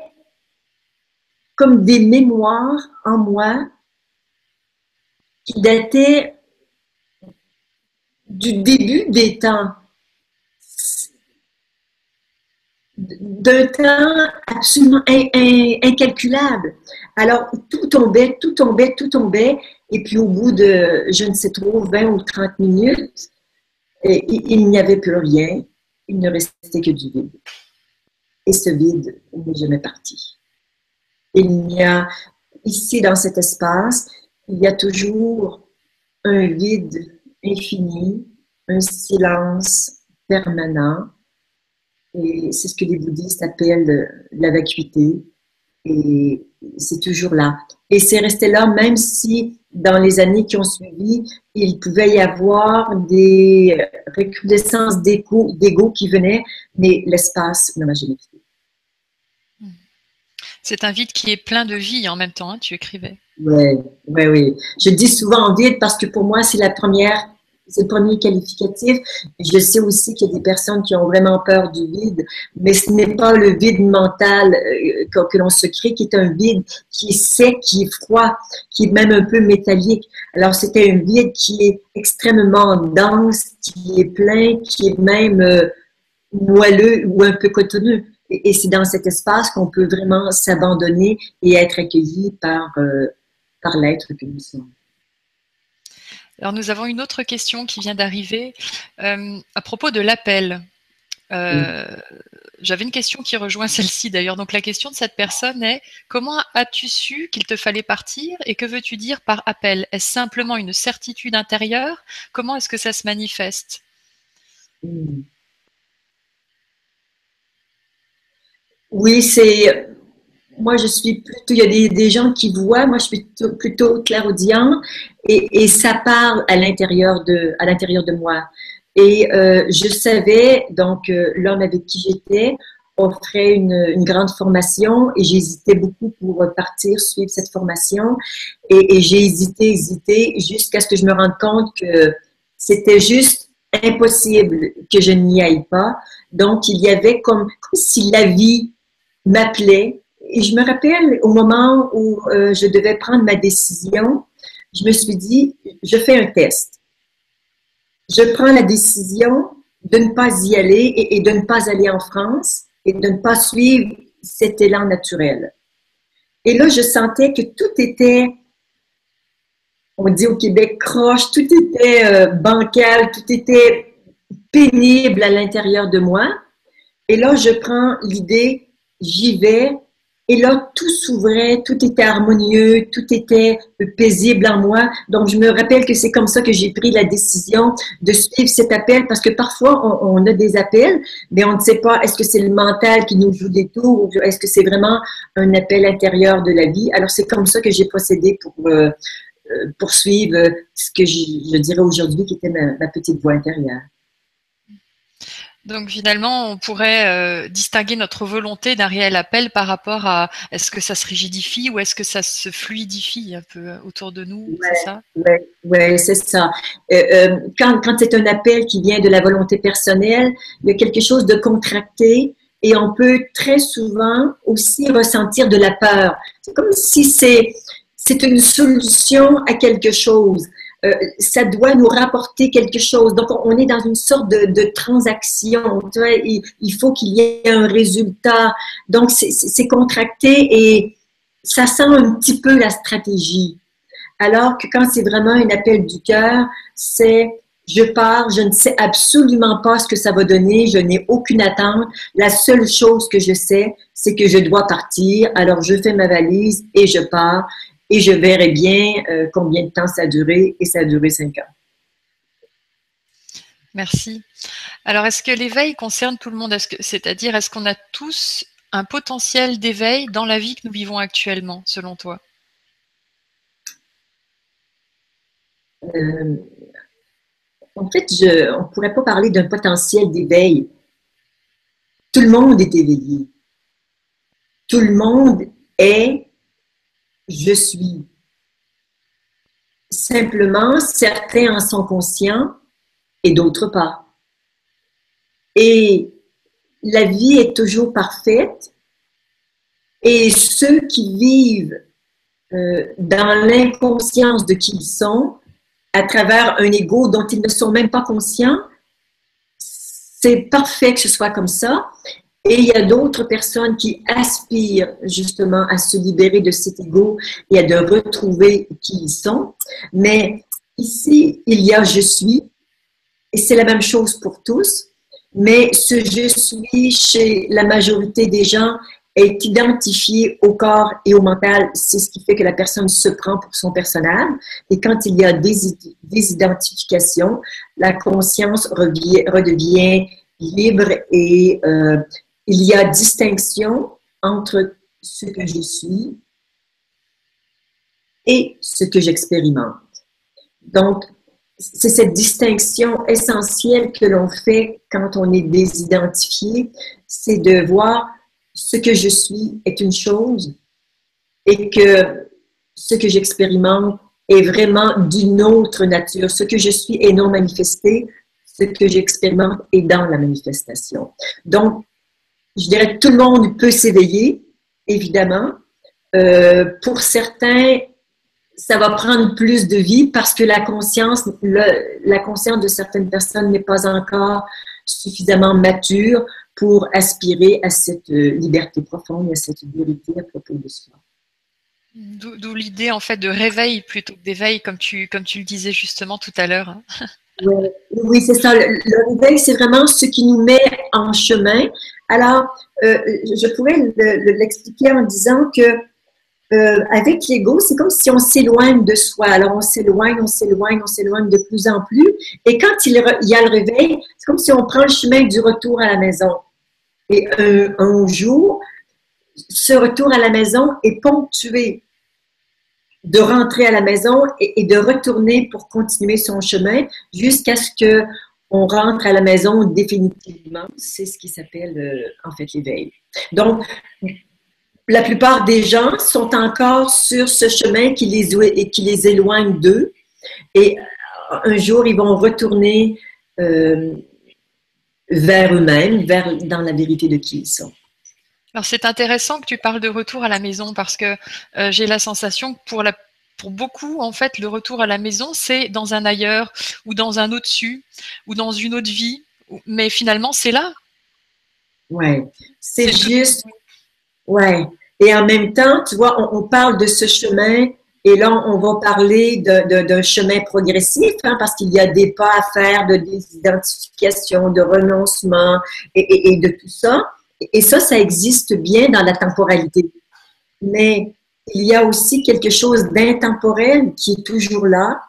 comme des mémoires en moi qui dataient du début des temps, d'un temps absolument incalculable. Alors, tout tombait, tout tombait, tout tombait, et puis au bout de, je ne sais trop, 20 ou 30 minutes, il n'y avait plus rien, il ne restait que du vide. Et ce vide n'est jamais parti. Il y a, ici, dans cet espace, il y a toujours un vide infini, un silence permanent. Et c'est ce que les bouddhistes appellent la vacuité. Et c'est toujours là. Et c'est resté là, même si dans les années qui ont suivi, il pouvait y avoir des recrudescences d'ego qui venaient, mais l'espace ne m'a jamais quitté. C'est un vide qui est plein de vie en même temps, hein, tu écrivais. Oui, oui, oui. Je dis souvent vide parce que pour moi, c'est le premier qualificatif. Je sais aussi qu'il y a des personnes qui ont vraiment peur du vide, mais ce n'est pas le vide mental que l'on se crée, qui est un vide qui est sec, qui est froid, qui est même un peu métallique. Alors, c'était un vide qui est extrêmement dense, qui est plein, qui est même moelleux ou un peu cotonneux. Et c'est dans cet espace qu'on peut vraiment s'abandonner et être accueilli par l'être que nous sommes. Alors, nous avons une autre question qui vient d'arriver à propos de l'appel. J'avais une question qui rejoint celle-ci d'ailleurs. Donc, la question de cette personne est: comment as-tu su qu'il te fallait partir et que veux-tu dire par appel? Est-ce simplement une certitude intérieure? Comment est-ce que ça se manifeste? Oui, moi, je suis plutôt, il y a des gens qui voient, moi, je suis plutôt clairaudient et ça parle à l'intérieur de moi. Et je savais, donc, l'homme avec qui j'étais offrait une grande formation et j'hésitais beaucoup pour partir suivre cette formation. Et j'ai hésité jusqu'à ce que je me rende compte que c'était juste impossible que je n'y aille pas. Donc, il y avait comme si la vie m'appelait. Et je me rappelle au moment où je devais prendre ma décision, je me suis dit, je fais un test. Je prends la décision de ne pas y aller et de ne pas aller en France et de ne pas suivre cet élan naturel. Et là, je sentais que tout était, on dit au Québec, croche, tout était bancal, tout était pénible à l'intérieur de moi. Et là, je prends l'idée, j'y vais, et là, tout s'ouvrait, tout était harmonieux, tout était paisible en moi. Donc, je me rappelle que c'est comme ça que j'ai pris la décision de suivre cet appel, parce que parfois, on a des appels, mais on ne sait pas, est-ce que c'est le mental qui nous joue des tours, ou est-ce que c'est vraiment un appel intérieur de la vie. Alors, c'est comme ça que j'ai procédé pour poursuivre ce que je dirais aujourd'hui qui était ma petite voix intérieure. Donc finalement, on pourrait distinguer notre volonté d'un réel appel par rapport à est-ce que ça se rigidifie ou est-ce que ça se fluidifie un peu autour de nous, c'est ça? Oui, c'est ça. Quand c'est un appel qui vient de la volonté personnelle, il y a quelque chose de contracté et on peut très souvent aussi ressentir de la peur. C'est comme si c'est une solution à quelque chose. Ça doit nous rapporter quelque chose. Donc, on est dans une sorte de transaction. Tu vois, il faut qu'il y ait un résultat. Donc, c'est contracté et ça sent un petit peu la stratégie. Alors que quand c'est vraiment un appel du cœur, c'est je pars, je ne sais absolument pas ce que ça va donner, je n'ai aucune attente. La seule chose que je sais, c'est que je dois partir. Alors, je fais ma valise et je pars. Et je verrai bien combien de temps ça a duré, et ça a duré 5 ans. Merci. Alors, est-ce que l'éveil concerne tout le monde? C'est-à-dire, est-ce qu'on a tous un potentiel d'éveil dans la vie que nous vivons actuellement, selon toi? En fait, on ne pourrait pas parler d'un potentiel d'éveil. Tout le monde est éveillé. Tout le monde est je suis. Simplement, certains en sont conscients et d'autres pas. Et la vie est toujours parfaite et ceux qui vivent dans l'inconscience de qui ils sont, à travers un ego dont ils ne sont même pas conscients, c'est parfait que ce soit comme ça. Et il y a d'autres personnes qui aspirent justement à se libérer de cet ego et à de retrouver qui ils sont. Mais ici, il y a je suis, et c'est la même chose pour tous, mais ce je suis chez la majorité des gens est identifié au corps et au mental. C'est ce qui fait que la personne se prend pour son personnage. Et quand il y a des identifications, la conscience redevient libre et il y a distinction entre ce que je suis et ce que j'expérimente. Donc, c'est cette distinction essentielle que l'on fait quand on est désidentifié, c'est de voir ce que je suis est une chose et que ce que j'expérimente est vraiment d'une autre nature. Ce que je suis est non manifesté, ce que j'expérimente est dans la manifestation. Donc, je dirais que tout le monde peut s'éveiller, évidemment. Pour certains, ça va prendre plus de vie parce que la conscience de certaines personnes n'est pas encore suffisamment mature pour aspirer à cette liberté profonde, à cette vérité à propos de soi. D'où l'idée en fait de réveil plutôt que d'éveil, comme tu le disais justement tout à l'heure. Oui, c'est ça. Le réveil, c'est vraiment ce qui nous met en chemin. Alors, je pourrais l'expliquer en disant que avec l'ego, c'est comme si on s'éloigne de soi. Alors, on s'éloigne de plus en plus. Et quand il y a le réveil, c'est comme si on prend le chemin du retour à la maison. Et un jour, ce retour à la maison est ponctué de rentrer à la maison et de retourner pour continuer son chemin jusqu'à ce qu'on rentre à la maison définitivement. C'est ce qui s'appelle en fait l'éveil. Donc, la plupart des gens sont encore sur ce chemin qui les éloigne d'eux et un jour, ils vont retourner vers eux-mêmes, dans la vérité de qui ils sont. Alors, c'est intéressant que tu parles de retour à la maison parce que j'ai la sensation que pour beaucoup, en fait, le retour à la maison, c'est dans un ailleurs ou dans un au-dessus ou dans une autre vie. Mais finalement, c'est là. Ouais, c'est juste. Ouais. Et en même temps, tu vois, on parle de ce chemin et là, on va parler d'un chemin progressif hein, parce qu'il y a des pas à faire de désidentification, de renoncement et de tout ça. Et ça existe bien dans la temporalité. Mais il y a aussi quelque chose d'intemporel qui est toujours là.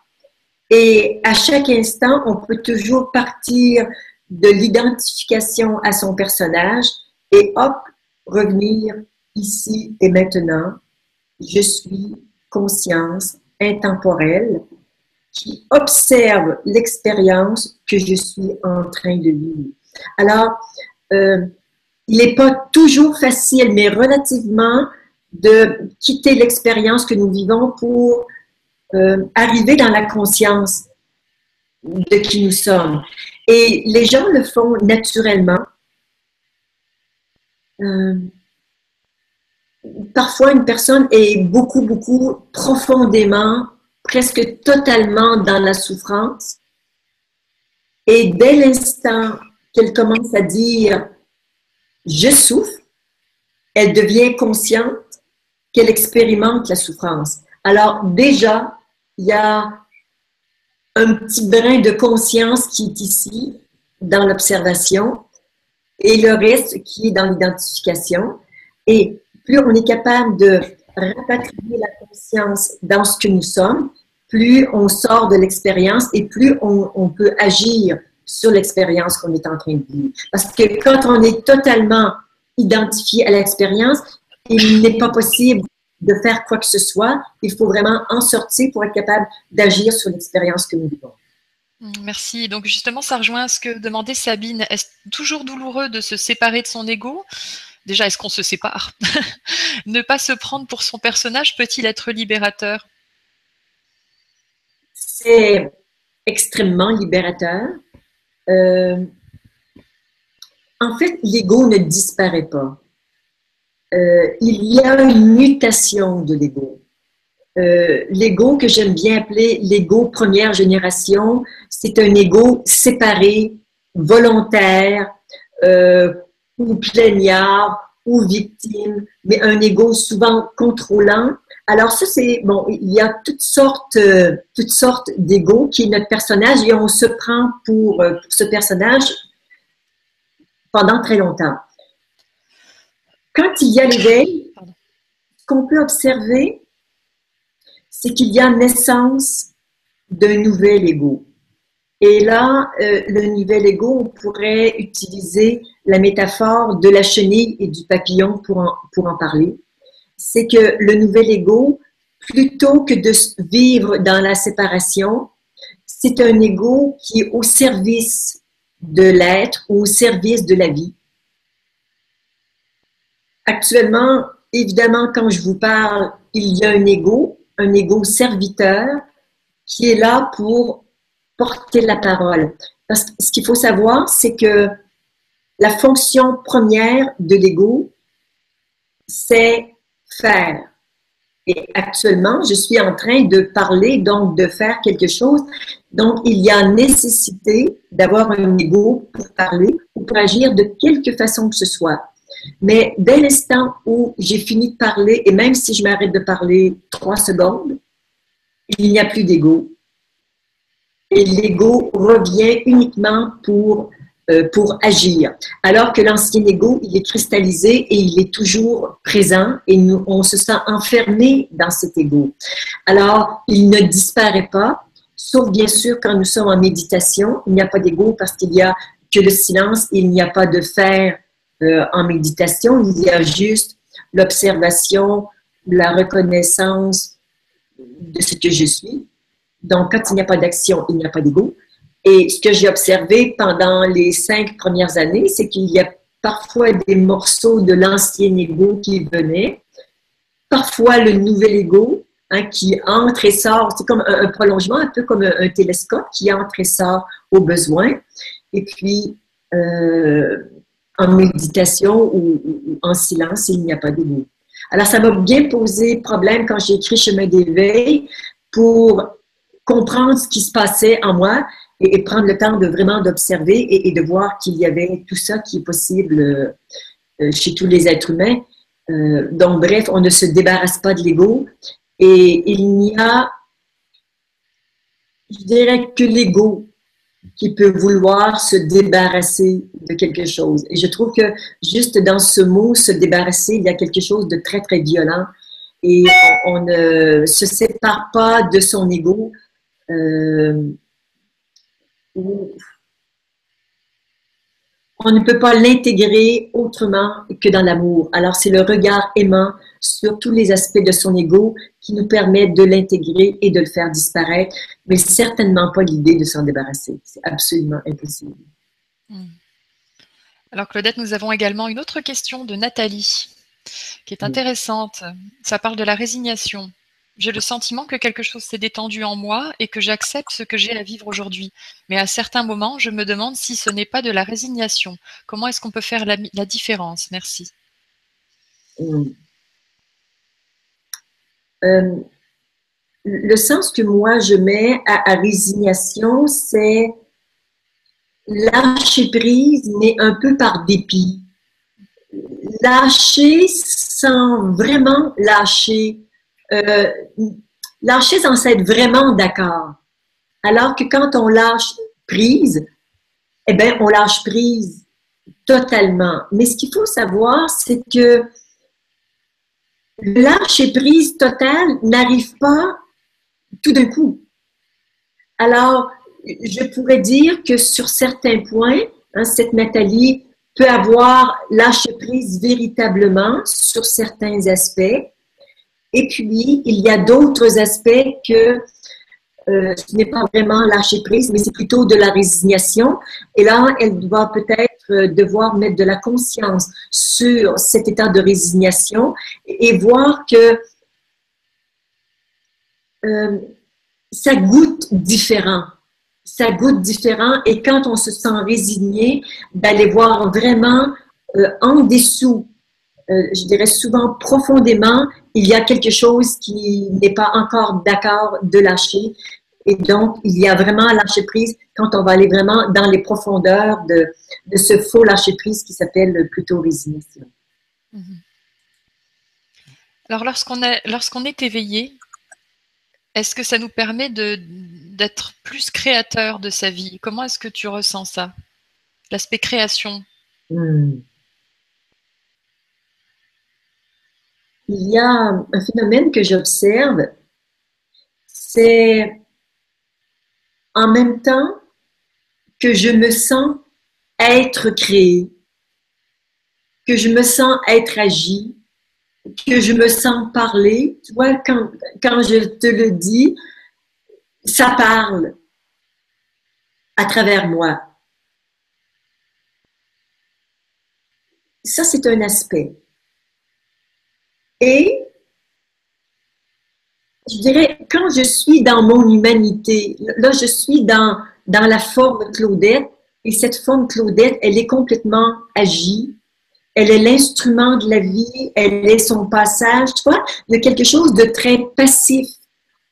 Et à chaque instant, on peut toujours partir de l'identification à son personnage et hop, revenir ici et maintenant. Je suis conscience intemporelle qui observe l'expérience que je suis en train de vivre. Alors, il n'est pas toujours facile, mais relativement, de quitter l'expérience que nous vivons pour arriver dans la conscience de qui nous sommes. Et les gens le font naturellement. Parfois, une personne est beaucoup profondément, presque totalement dans la souffrance. Et dès l'instant qu'elle commence à dire « je souffre », elle devient consciente qu'elle expérimente la souffrance. Alors déjà, il y a un petit brin de conscience qui est ici, dans l'observation, et le reste qui est dans l'identification. Et plus on est capable de rapatrier la conscience dans ce que nous sommes, plus on sort de l'expérience et plus on peut agir sur l'expérience qu'on est en train de vivre. Parce que quand on est totalement identifié à l'expérience, il n'est pas possible de faire quoi que ce soit. Il faut vraiment en sortir pour être capable d'agir sur l'expérience que nous vivons. Merci. Donc justement, ça rejoint ce que demandait Sabine. Est-ce toujours douloureux de se séparer de son ego? Déjà, est-ce qu'on se sépare? Ne pas se prendre pour son personnage peut-il être libérateur? C'est extrêmement libérateur. En fait, l'ego ne disparaît pas. Il y a une mutation de l'ego. L'ego que j'aime bien appeler l'ego première génération, c'est un ego séparé, volontaire, ou plaignard, ou victime, mais un ego souvent contrôlant. Alors ça, c'est, bon, il y a toutes sortes d'ego qui est notre personnage et on se prend pour ce personnage pendant très longtemps. Quand il y a l'éveil, ce qu'on peut observer, c'est qu'il y a naissance d'un nouvel ego. Et là, le nouvel ego, on pourrait utiliser la métaphore de la chenille et du papillon pour en parler. c'est que le nouvel ego, plutôt que de vivre dans la séparation, c'est un ego qui est au service de l'être ou au service de la vie. Actuellement, évidemment, quand je vous parle, il y a un ego serviteur qui est là pour porter la parole. Parce que ce qu'il faut savoir, c'est que la fonction première de l'ego, c'est faire. Et actuellement, je suis en train de parler, donc de faire quelque chose. Donc, il y a nécessité d'avoir un ego pour parler ou pour agir de quelque façon que ce soit. Mais dès l'instant où j'ai fini de parler, et même si je m'arrête de parler 3 secondes, il n'y a plus d'ego. Et l'ego revient uniquement pour agir. Alors que l'ancien ego, il est cristallisé et il est toujours présent et nous, on se sent enfermé dans cet ego. Alors, il ne disparaît pas, sauf bien sûr quand nous sommes en méditation. Il n'y a pas d'ego parce qu'il n'y a que le silence, il n'y a pas de faire en méditation, il y a juste l'observation, la reconnaissance de ce que je suis. Donc, quand il n'y a pas d'action, il n'y a pas d'ego. Et ce que j'ai observé pendant les 5 premières années, c'est qu'il y a parfois des morceaux de l'ancien ego qui venaient, parfois le nouvel ego qui entre et sort. C'est comme un prolongement, un peu comme un télescope qui entre et sort au besoin. Et puis, en méditation ou en silence, il n'y a pas d'ego. Alors, ça m'a bien posé problème quand j'ai écrit Chemin d'éveil pour comprendre ce qui se passait en moi et prendre le temps de vraiment d'observer et de voir qu'il y avait tout ça qui est possible chez tous les êtres humains. Donc, bref, on ne se débarrasse pas de l'ego et il n'y a, je dirais, que l'ego qui peut vouloir se débarrasser de quelque chose. Et je trouve que juste dans ce mot, se débarrasser, il y a quelque chose de très, très violent et on ne se sépare pas de son ego. On ne peut pas l'intégrer autrement que dans l'amour. Alors, c'est le regard aimant sur tous les aspects de son ego qui nous permet de l'intégrer et de le faire disparaître, mais certainement pas l'idée de s'en débarrasser. C'est absolument impossible. Alors, Claudette, nous avons également une autre question de Nathalie, qui est intéressante. Ça parle de la résignation. J'ai le sentiment que quelque chose s'est détendu en moi et que j'accepte ce que j'ai à vivre aujourd'hui. Mais à certains moments, je me demande si ce n'est pas de la résignation. Comment est-ce qu'on peut faire la différence? Merci. Le sens que moi je mets à résignation, c'est lâcher prise, mais un peu par dépit. Lâcher sans vraiment lâcher. Lâcher sans être vraiment d'accord. Alors que quand on lâche prise, eh bien, on lâche prise totalement. Mais ce qu'il faut savoir, c'est que le lâcher prise total n'arrive pas tout d'un coup. Alors, je pourrais dire que sur certains points, cette Nathalie peut avoir lâché prise véritablement sur certains aspects. Et puis, il y a d'autres aspects que ce n'est pas vraiment lâcher prise, mais c'est plutôt de la résignation. Et là, elle doit peut-être devoir mettre de la conscience sur cet état de résignation et voir que ça goûte différent. Ça goûte différent et quand on se sent résigné, d'aller voir vraiment en dessous, je dirais souvent profondément, il y a quelque chose qui n'est pas encore d'accord de lâcher. Et donc, il y a vraiment lâcher prise quand on va aller vraiment dans les profondeurs de ce faux lâcher prise qui s'appelle plutôt résignation. Alors, lorsqu'on est éveillé, est-ce que ça nous permet d'être plus créateur de sa vie? Comment est-ce que tu ressens ça? L'aspect création. Il y a un phénomène que j'observe, c'est en même temps que je me sens être créé, que je me sens être agi, que je me sens parler. Tu vois, quand je te le dis, ça parle à travers moi. Ça, c'est un aspect. Et je dirais, quand je suis dans mon humanité, là, je suis dans la forme Claudette, et cette forme Claudette, elle est complètement agie. Elle est l'instrument de la vie, elle est son passage. Tu vois, il y a quelque chose de très passif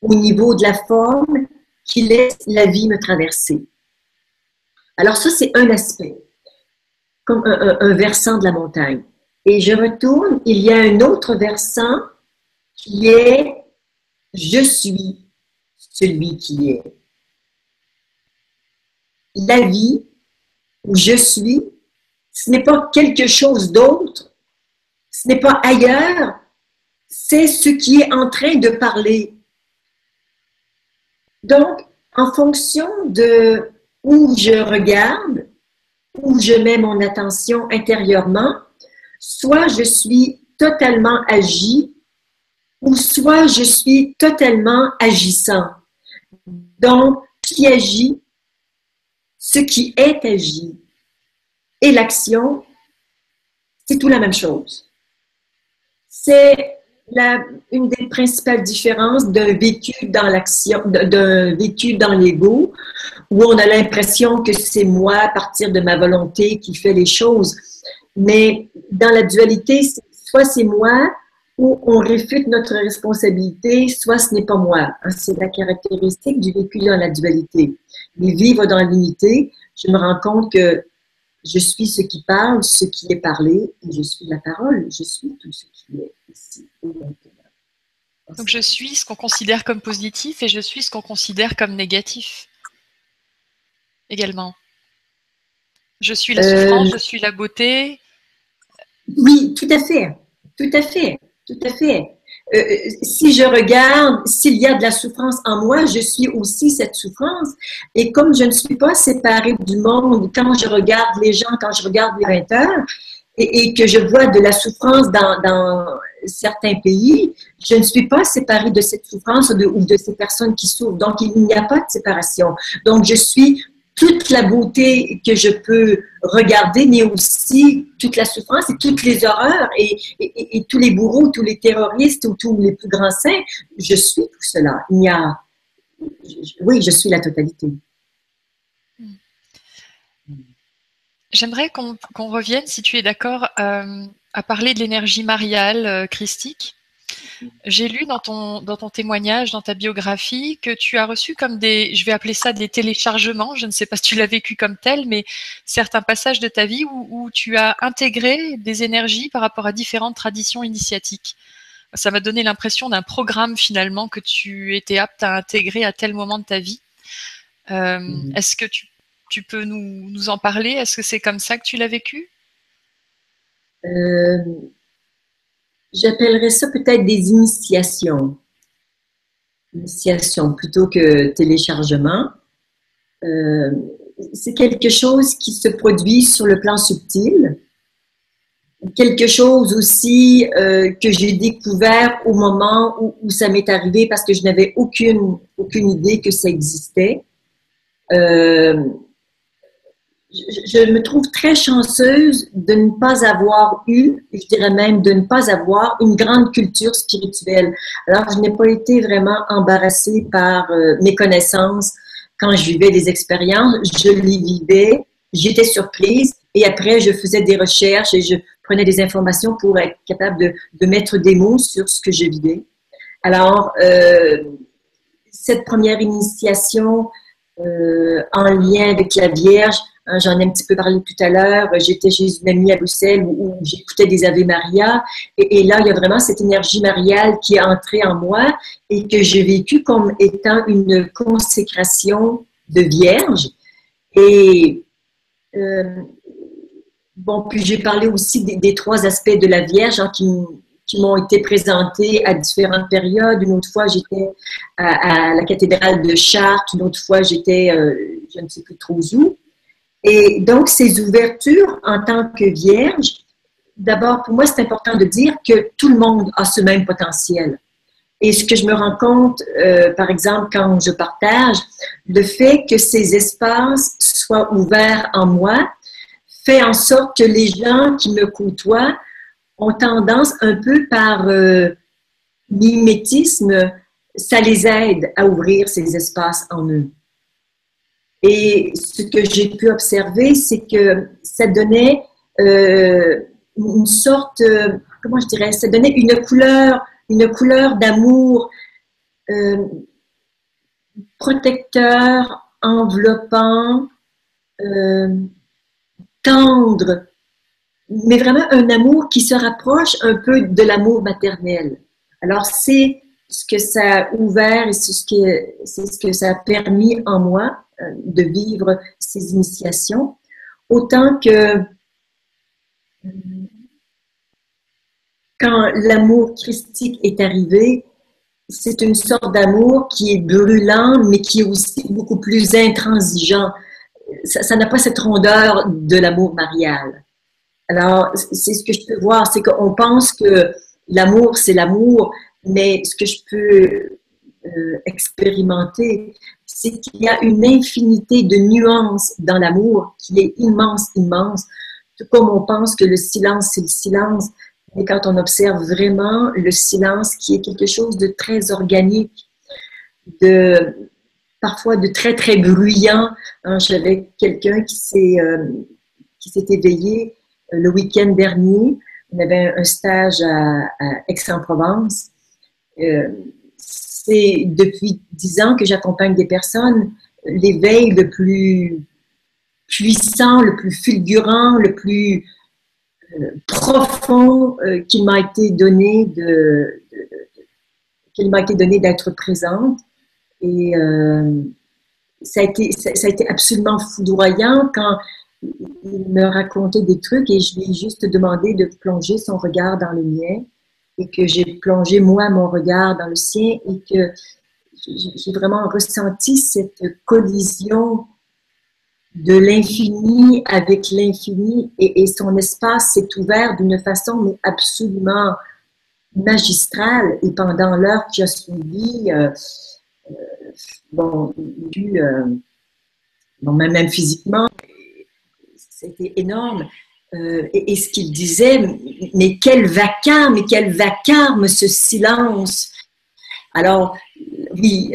au niveau de la forme qui laisse la vie me traverser. Alors ça, c'est un aspect, comme un versant de la montagne. Et je retourne, il y a un autre versant qui est « Je suis celui qui est ». La vie, où je suis, ce n'est pas quelque chose d'autre, ce n'est pas ailleurs, c'est ce qui est en train de parler. Donc, en fonction de où je regarde, où je mets mon attention intérieurement, soit je suis totalement agi, ou soit je suis totalement agissant. Donc, qui agit, ce qui est agi, et l'action, c'est tout la même chose. C'est une des principales différences d'un vécu dans l'action, d'un vécu dans l'ego, où on a l'impression que c'est moi, à partir de ma volonté, qui fait les choses. Mais dans la dualité, soit c'est moi, ou on réfute notre responsabilité, soit ce n'est pas moi. C'est la caractéristique du vécu dans la dualité. Mais vivre dans l'unité, je me rends compte que je suis ce qui parle, ce qui est parlé, et je suis la parole, je suis tout ce qui est ici et maintenant. Donc je suis ce qu'on considère comme positif et je suis ce qu'on considère comme négatif également. Je suis la souffrance, je suis la beauté. Oui, tout à fait, tout à fait, tout à fait. Si je regarde, s'il y a de la souffrance en moi, je suis aussi cette souffrance. Et comme je ne suis pas séparée du monde, quand je regarde les gens, quand je regarde les peinteurs, et que je vois de la souffrance dans certains pays, je ne suis pas séparée de cette souffrance ou de ces personnes qui souffrent. Donc, il n'y a pas de séparation. Donc, je suis toute la beauté que je peux regarder, mais aussi toute la souffrance et toutes les horreurs et tous les bourreaux, tous les terroristes ou tous les plus grands saints. Je suis tout cela. Oui, je suis la totalité. J'aimerais qu'on revienne, si tu es d'accord, à parler de l'énergie mariale christique. J'ai lu dans ton témoignage, dans ta biographie, que tu as reçu comme je vais appeler ça des téléchargements, je ne sais pas si tu l'as vécu comme tel, mais certains passages de ta vie où tu as intégré des énergies par rapport à différentes traditions initiatiques. Ça m'a donné l'impression d'un programme finalement que tu étais apte à intégrer à tel moment de ta vie. Est-ce que tu peux nous en parler? Est-ce que c'est comme ça que tu l'as vécu? J'appellerais ça peut-être des initiations. Initiation plutôt que téléchargement. C'est quelque chose qui se produit sur le plan subtil. Quelque chose aussi que j'ai découvert au moment où ça m'est arrivé parce que je n'avais aucune idée que ça existait. Je me trouve très chanceuse de ne pas avoir eu, je dirais même de ne pas avoir une grande culture spirituelle. Alors, je n'ai pas été vraiment embarrassée par mes connaissances quand je vivais des expériences. Je les vivais, j'étais surprise et après, je faisais des recherches et je prenais des informations pour être capable de mettre des mots sur ce que je vivais. Alors, cette première initiation en lien avec la Vierge, j'en ai un petit peu parlé tout à l'heure. J'étais chez une amie à Bruxelles où j'écoutais des Ave Maria. Et là, il y a vraiment cette énergie mariale qui est entrée en moi et que j'ai vécue comme étant une consécration de Vierge. Et bon, puis j'ai parlé aussi des trois aspects de la Vierge qui m'ont été présentés à différentes périodes. Une autre fois, j'étais à la cathédrale de Chartres. Une autre fois, j'étais, je ne sais plus trop où. Et donc, ces ouvertures en tant que vierge, d'abord, pour moi, c'est important de dire que tout le monde a ce même potentiel. Et ce que je me rends compte, par exemple, quand je partage, le fait que ces espaces soient ouverts en moi fait en sorte que les gens qui me côtoient ont tendance un peu par mimétisme, ça les aide à ouvrir ces espaces en eux. Et ce que j'ai pu observer, c'est que ça donnait une sorte, comment je dirais, ça donnait une couleur d'amour protecteur, enveloppant, tendre, mais vraiment un amour qui se rapproche un peu de l'amour maternel. Alors, c'est ce que ça a ouvert et c'est ce que ça a permis en moi de vivre ces initiations, autant que quand l'amour christique est arrivé, c'est une sorte d'amour qui est brûlant, mais qui est aussi beaucoup plus intransigeant. Ça n'a pas cette rondeur de l'amour marial. Alors, c'est ce que je peux voir, c'est qu'on pense que l'amour, c'est l'amour, mais ce que je peux expérimenter, c'est qu'il y a une infinité de nuances dans l'amour qui est immense, immense. Tout comme on pense que le silence, c'est le silence, mais quand on observe vraiment le silence qui est quelque chose de très organique, parfois de très, très bruyant. Hein, j'avais quelqu'un qui s'est éveillé le week-end dernier. On avait un stage à Aix-en-Provence. C'est depuis 10 ans que j'accompagne des personnes. L'éveil le plus puissant, le plus fulgurant, le plus profond qu'il m'a été donné d'être présente. Et ça a été absolument foudroyant quand il me racontait des trucs et je lui ai juste demandé de plonger son regard dans le mien et que j'ai plongé moi mon regard dans le sien et que j'ai vraiment ressenti cette collision de l'infini avec l'infini et son espace s'est ouvert d'une façon mais absolument magistrale et pendant l'heure qui a suivi, même physiquement, c'était énorme. Et ce qu'il disait, mais quel vacarme ce silence. Alors, oui,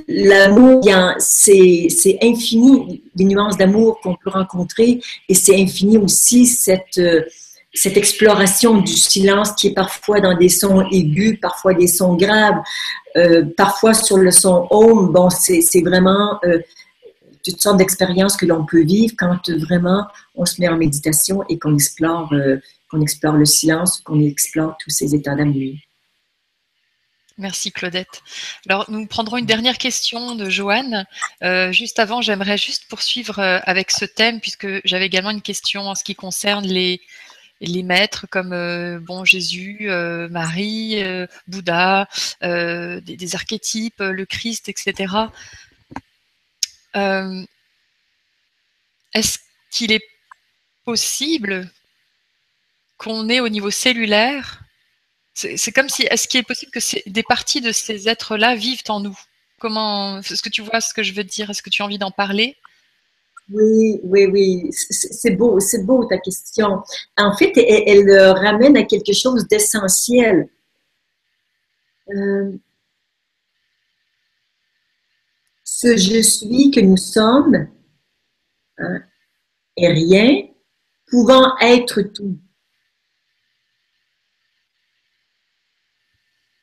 l'amour, c'est infini, les nuances d'amour qu'on peut rencontrer, et c'est infini aussi cette exploration du silence qui est parfois dans des sons aigus, parfois des sons graves, parfois sur le son home. Bon, c'est vraiment toutes sortes d'expériences que l'on peut vivre quand vraiment on se met en méditation et qu'on explore le silence, qu'on explore tous ces états d'amour. Merci Claudette. Alors, nous prendrons une dernière question de Joanne. Juste avant, j'aimerais juste poursuivre avec ce thème, puisque j'avais également une question en ce qui concerne les maîtres comme Jésus, Marie, Bouddha, des archétypes, le Christ, etc. Est-ce qu'il est possible qu'on ait au niveau cellulaire, c'est comme si, est-ce qu'il est possible que des parties de ces êtres-là vivent en nous? Comment, est-ce que tu vois ce que je veux dire? Est-ce que tu as envie d'en parler? Oui, c'est beau ta question. En fait, elle ramène à quelque chose d'essentiel. Ce je suis que nous sommes est rien, pouvant être tout.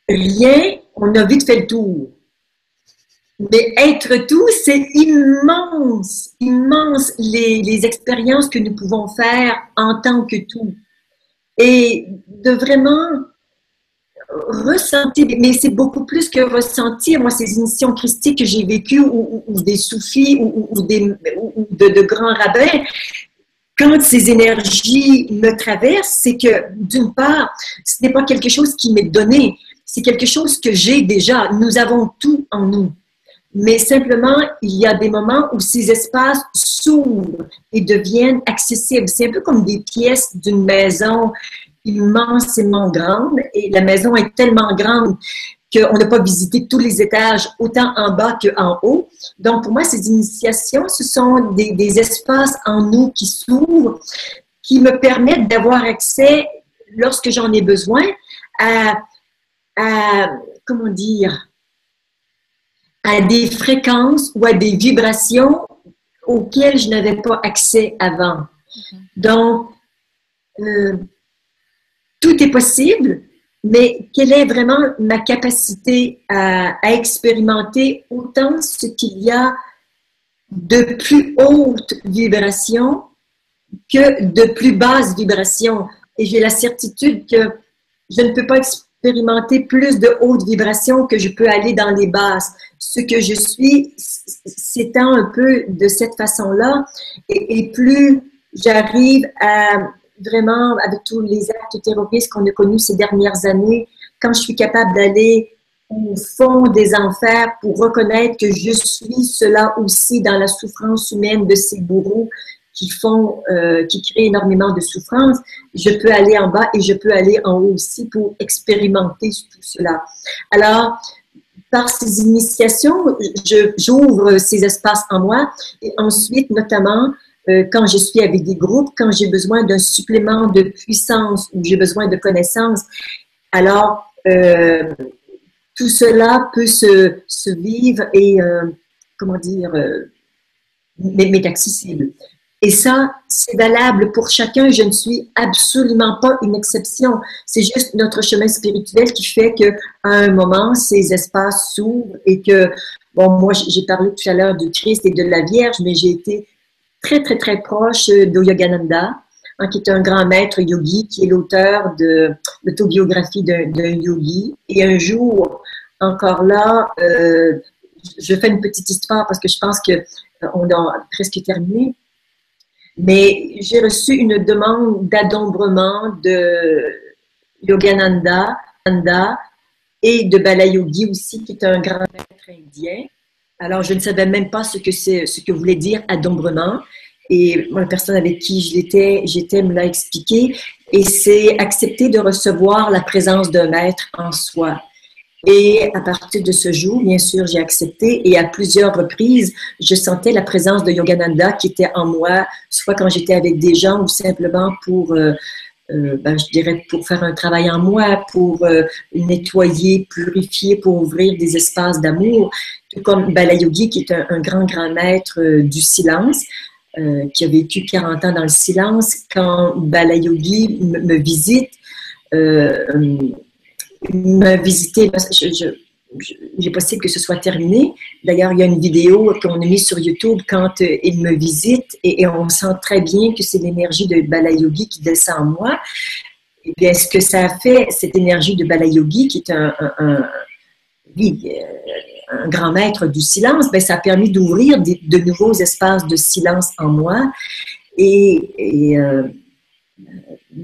Rien, on a vite fait le tour. Mais être tout, c'est immense, immense les expériences que nous pouvons faire en tant que tout. Et de vraiment ressentir, mais c'est beaucoup plus que ressentir. Moi, ces initiations christiques que j'ai vécues, ou des soufis, ou de grands rabbins, quand ces énergies me traversent, c'est que, d'une part, ce n'est pas quelque chose qui m'est donné, c'est quelque chose que j'ai déjà. Nous avons tout en nous. Mais simplement, il y a des moments où ces espaces s'ouvrent et deviennent accessibles. C'est un peu comme des pièces d'une maison immensément grande et la maison est tellement grande qu'on n'a pas visité tous les étages, autant en bas qu'en haut. Donc, pour moi, ces initiations, ce sont des espaces en nous qui s'ouvrent, qui me permettent d'avoir accès, lorsque j'en ai besoin, à comment dire, à des fréquences ou à des vibrations auxquelles je n'avais pas accès avant. Donc, tout est possible, mais quelle est vraiment ma capacité à expérimenter autant ce qu'il y a de plus haute vibration que de plus basse vibration. Et j'ai la certitude que je ne peux pas expérimenter plus de haute vibration que je peux aller dans les basses. Ce que je suis, s'étend un peu de cette façon-là, et plus j'arrive à vraiment, avec tous les actes terroristes qu'on a connus ces dernières années, quand je suis capable d'aller au fond des enfers pour reconnaître que je suis cela aussi dans la souffrance humaine de ces bourreaux qui créent énormément de souffrance, je peux aller en bas et je peux aller en haut aussi pour expérimenter tout cela. Alors, par ces initiations, j'ouvre ces espaces en moi et ensuite, notamment, quand je suis avec des groupes, quand j'ai besoin d'un supplément de puissance ou j'ai besoin de connaissances, alors tout cela peut se vivre et, comment dire, m'est accessible. Et ça, c'est valable pour chacun. Je ne suis absolument pas une exception. C'est juste notre chemin spirituel qui fait qu'à un moment, ces espaces s'ouvrent et que, bon, moi, j'ai parlé tout à l'heure du Christ et de la Vierge, mais j'ai été très, très, très proche de Yogananda, qui est un grand maître yogi, qui est l'auteur de l'autobiographie d'un yogi. Et un jour, encore là, je fais une petite histoire parce que je pense qu'on a presque terminé. Mais j'ai reçu une demande d'adombrement de Yogananda et de Balayogi aussi, qui est un grand maître indien. Alors, je ne savais même pas ce que voulait dire adombrement. Et moi, la personne avec qui j'étais me l'a expliqué. Et c'est accepter de recevoir la présence d'un maître en soi. Et à partir de ce jour, bien sûr, j'ai accepté et à plusieurs reprises, je sentais la présence de Yogananda qui était en moi, soit quand j'étais avec des gens ou simplement pour, je dirais, pour faire un travail en moi, pour nettoyer, purifier, pour ouvrir des espaces d'amour. Tout comme Balayogi, qui est un grand, grand maître du silence, qui a vécu 40 ans dans le silence. Quand Balayogi me visite, m'a visité, il est possible que ce soit terminé. D'ailleurs, il y a une vidéo qu'on a mise sur YouTube quand il me visite et on sent très bien que c'est l'énergie de Balayogi qui descend en moi. Et bien, ce que ça a fait, cette énergie de Balayogi, qui est un grand maître du silence, bien, ça a permis d'ouvrir de nouveaux espaces de silence en moi.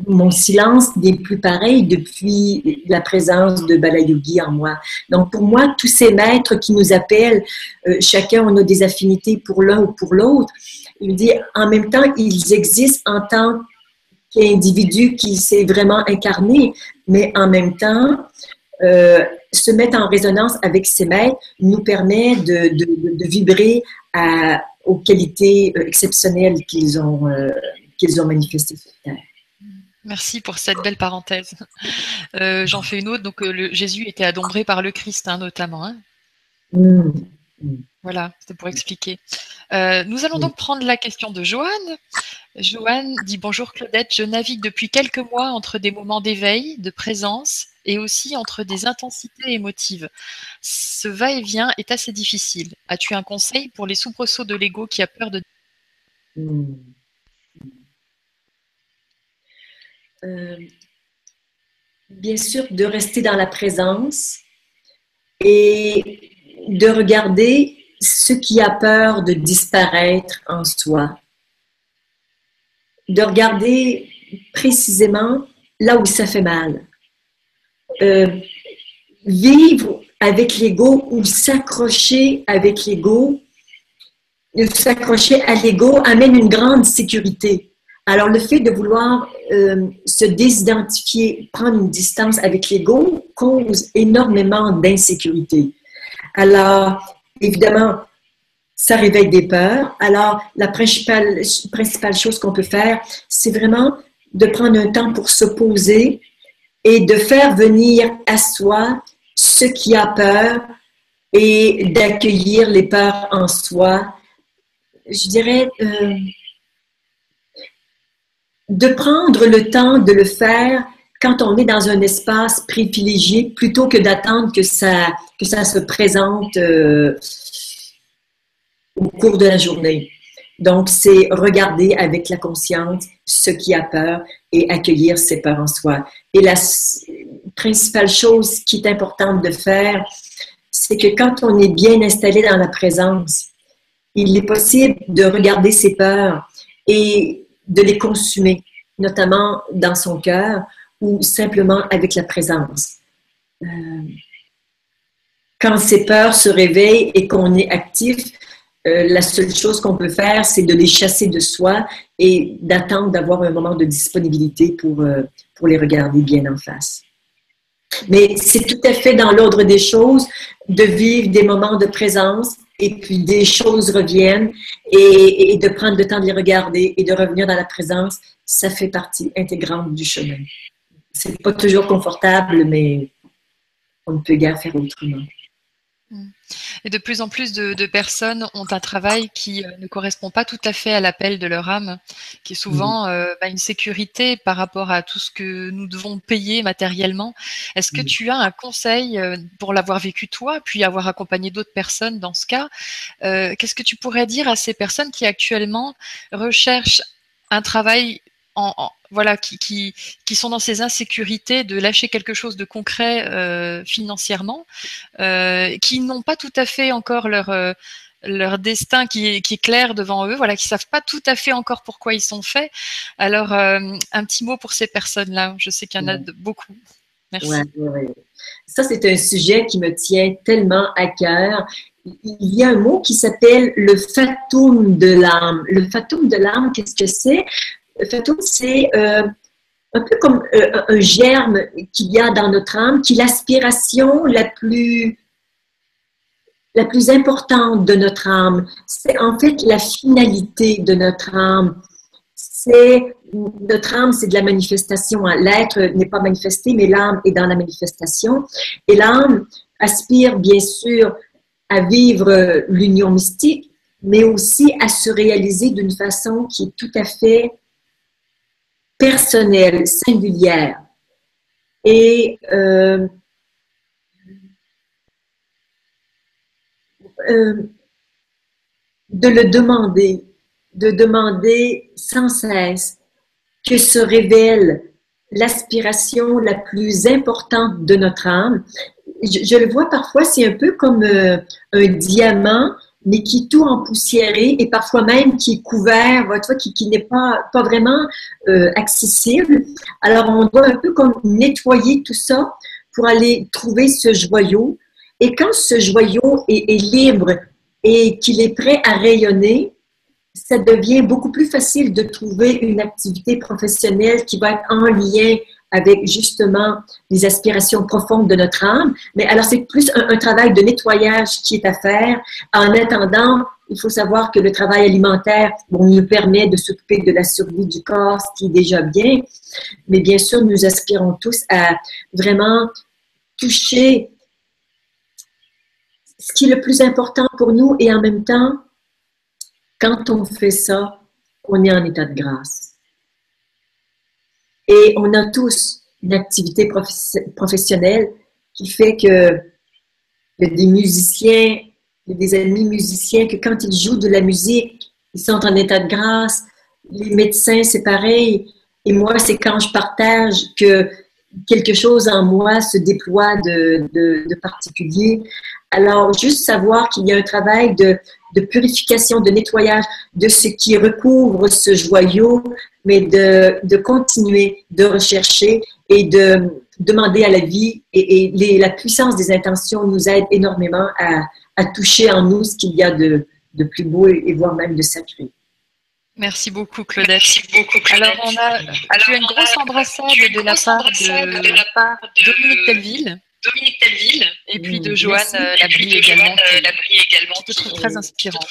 Mon silence n'est plus pareil depuis la présence de Balayogi en moi. Donc, pour moi, tous ces maîtres qui nous appellent, chacun, on a des affinités pour l'un ou pour l'autre. Il me dit, en même temps, ils existent en tant qu'individus qui s'est vraiment incarné, mais en même temps, se mettre en résonance avec ces maîtres nous permet de vibrer aux qualités exceptionnelles qu'ils ont manifestées sur Terre. Merci pour cette belle parenthèse. J'en fais une autre. Donc, Jésus était adombré par le Christ, notamment. Voilà, c'était pour expliquer. Nous allons donc prendre la question de Joanne. Joanne dit « Bonjour Claudette, je navigue depuis quelques mois entre des moments d'éveil, de présence et aussi entre des intensités émotives. Ce va-et-vient est assez difficile. As-tu un conseil pour les soubresauts de l'ego qui a peur de... » Bien sûr, de rester dans la présence et de regarder ce qui a peur de disparaître en soi. De regarder précisément là où ça fait mal. Vivre avec l'ego ou s'accrocher avec l'ego, s'accrocher à l'ego amène une grande sécurité. Alors, le fait de vouloir se désidentifier, prendre une distance avec l'ego, cause énormément d'insécurité. Alors, évidemment, ça réveille des peurs. Alors, la principale chose qu'on peut faire, c'est vraiment de prendre un temps pour se poser et de faire venir à soi ce qui a peur et d'accueillir les peurs en soi. Je dirais de prendre le temps de le faire quand on est dans un espace privilégié plutôt que d'attendre que ça se présente au cours de la journée. Donc, c'est regarder avec la conscience ce qui a peur et accueillir ses peurs en soi. Et la principale chose qui est importante de faire, c'est que quand on est bien installé dans la présence, il est possible de regarder ses peurs et de les consumer, notamment dans son cœur ou simplement avec la présence. Quand ces peurs se réveillent et qu'on est actif, la seule chose qu'on peut faire, c'est de les chasser de soi et d'attendre d'avoir un moment de disponibilité pour les regarder bien en face. Mais c'est tout à fait dans l'ordre des choses de vivre des moments de présence et puis des choses reviennent et de prendre le temps de les regarder et de revenir dans la présence, ça fait partie intégrante du chemin. C'est pas toujours confortable, mais on ne peut guère faire autrement. Et de plus en plus de personnes ont un travail qui ne correspond pas tout à fait à l'appel de leur âme, qui est souvent une sécurité par rapport à tout ce que nous devons payer matériellement. Est-ce que tu as un conseil pour l'avoir vécu toi, puis avoir accompagné d'autres personnes dans ce cas? Qu'est-ce que tu pourrais dire à ces personnes qui actuellement recherchent un travail voilà, qui sont dans ces insécurités de lâcher quelque chose de concret financièrement, qui n'ont pas tout à fait encore leur destin qui est clair devant eux, voilà, qui savent pas tout à fait encore pourquoi ils sont faits. Alors, un petit mot pour ces personnes-là. Je sais qu'il y en a beaucoup. Merci. Ouais. Ça, c'est un sujet qui me tient tellement à cœur. Il y a un mot qui s'appelle le fatum de l'âme. Le fatum de l'âme, qu'est-ce que c'est? Le fatum, c'est un peu comme un germe qu'il y a dans notre âme, qui est l'aspiration la plus importante de notre âme. C'est en fait la finalité de notre âme. Notre âme, c'est de la manifestation. L'être n'est pas manifesté, mais l'âme est dans la manifestation. Et l'âme aspire bien sûr à vivre l'union mystique, mais aussi à se réaliser d'une façon qui est tout à fait personnelle, singulière. Et de le demander, de demander sans cesse que se révèle l'aspiration la plus importante de notre âme. Je le vois parfois, c'est un peu comme un diamant, mais qui est tout empoussiéré et parfois même qui est couvert, tu vois, qui n'est pas vraiment accessible. Alors, on doit un peu comme nettoyer tout ça pour aller trouver ce joyau. Et quand ce joyau est libre et qu'il est prêt à rayonner, ça devient beaucoup plus facile de trouver une activité professionnelle qui va être en lien avec justement les aspirations profondes de notre âme. Mais alors, c'est plus un travail de nettoyage qui est à faire. En attendant, il faut savoir que le travail alimentaire nous permet de s'occuper de la survie du corps, ce qui est déjà bien. Mais bien sûr, nous aspirons tous à vraiment toucher ce qui est le plus important pour nous et en même temps, quand on fait ça, on est en état de grâce. Et on a tous une activité professionnelle qui fait que il y a des musiciens, il y a des amis musiciens que quand ils jouent de la musique, ils sont en état de grâce. Les médecins, c'est pareil. Et moi, c'est quand je partage que quelque chose en moi se déploie de particulier. Alors, juste savoir qu'il y a un travail de purification, de nettoyage de ce qui recouvre ce joyau, mais de continuer de rechercher et de demander à la vie et la puissance des intentions nous aide énormément à toucher en nous ce qu'il y a de plus beau et voire même de sacré. Merci beaucoup, Claudette. Alors, tu as une grosse embrassade de la part de Dominique Delville. Et puis de Joanne Labrie également, qui te trouve très inspirante.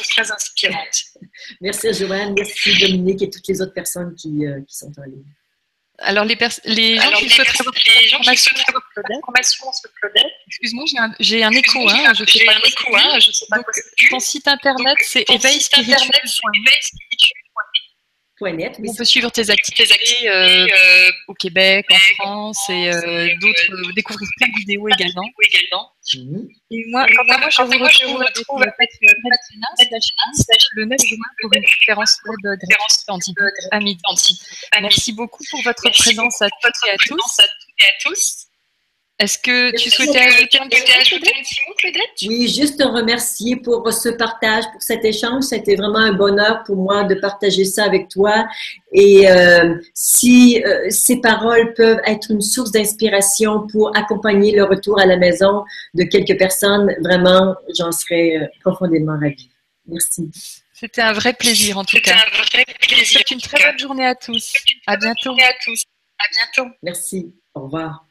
Merci Joanne, merci Dominique et toutes les autres personnes qui sont en ligne. Alors, les gens qui souhaiteraient avoir des informations sur Claudette, excuse-moi, j'ai un écho, hein, je sais pas. Donc, ton site internet, c'est éveilspirituel.net. On peut suivre tes activités au Québec, en France et découvrir plein de vidéos également. Et moi, quant à moi, je vous retrouve avec le 9 juin pour une conférence web gratuite à midi. Merci beaucoup pour votre présence à toutes et à tous. Est-ce que tu souhaitais ajouter un petit mot, Claudette? Oui, juste te remercier pour ce partage, pour cet échange. C'était vraiment un bonheur pour moi de partager ça avec toi. Et si ces paroles peuvent être une source d'inspiration pour accompagner le retour à la maison de quelques personnes, vraiment, j'en serais profondément ravie. Merci. C'était un vrai plaisir en tout cas. Je vous souhaite une très bonne journée à tous. À bientôt. Merci. Au revoir.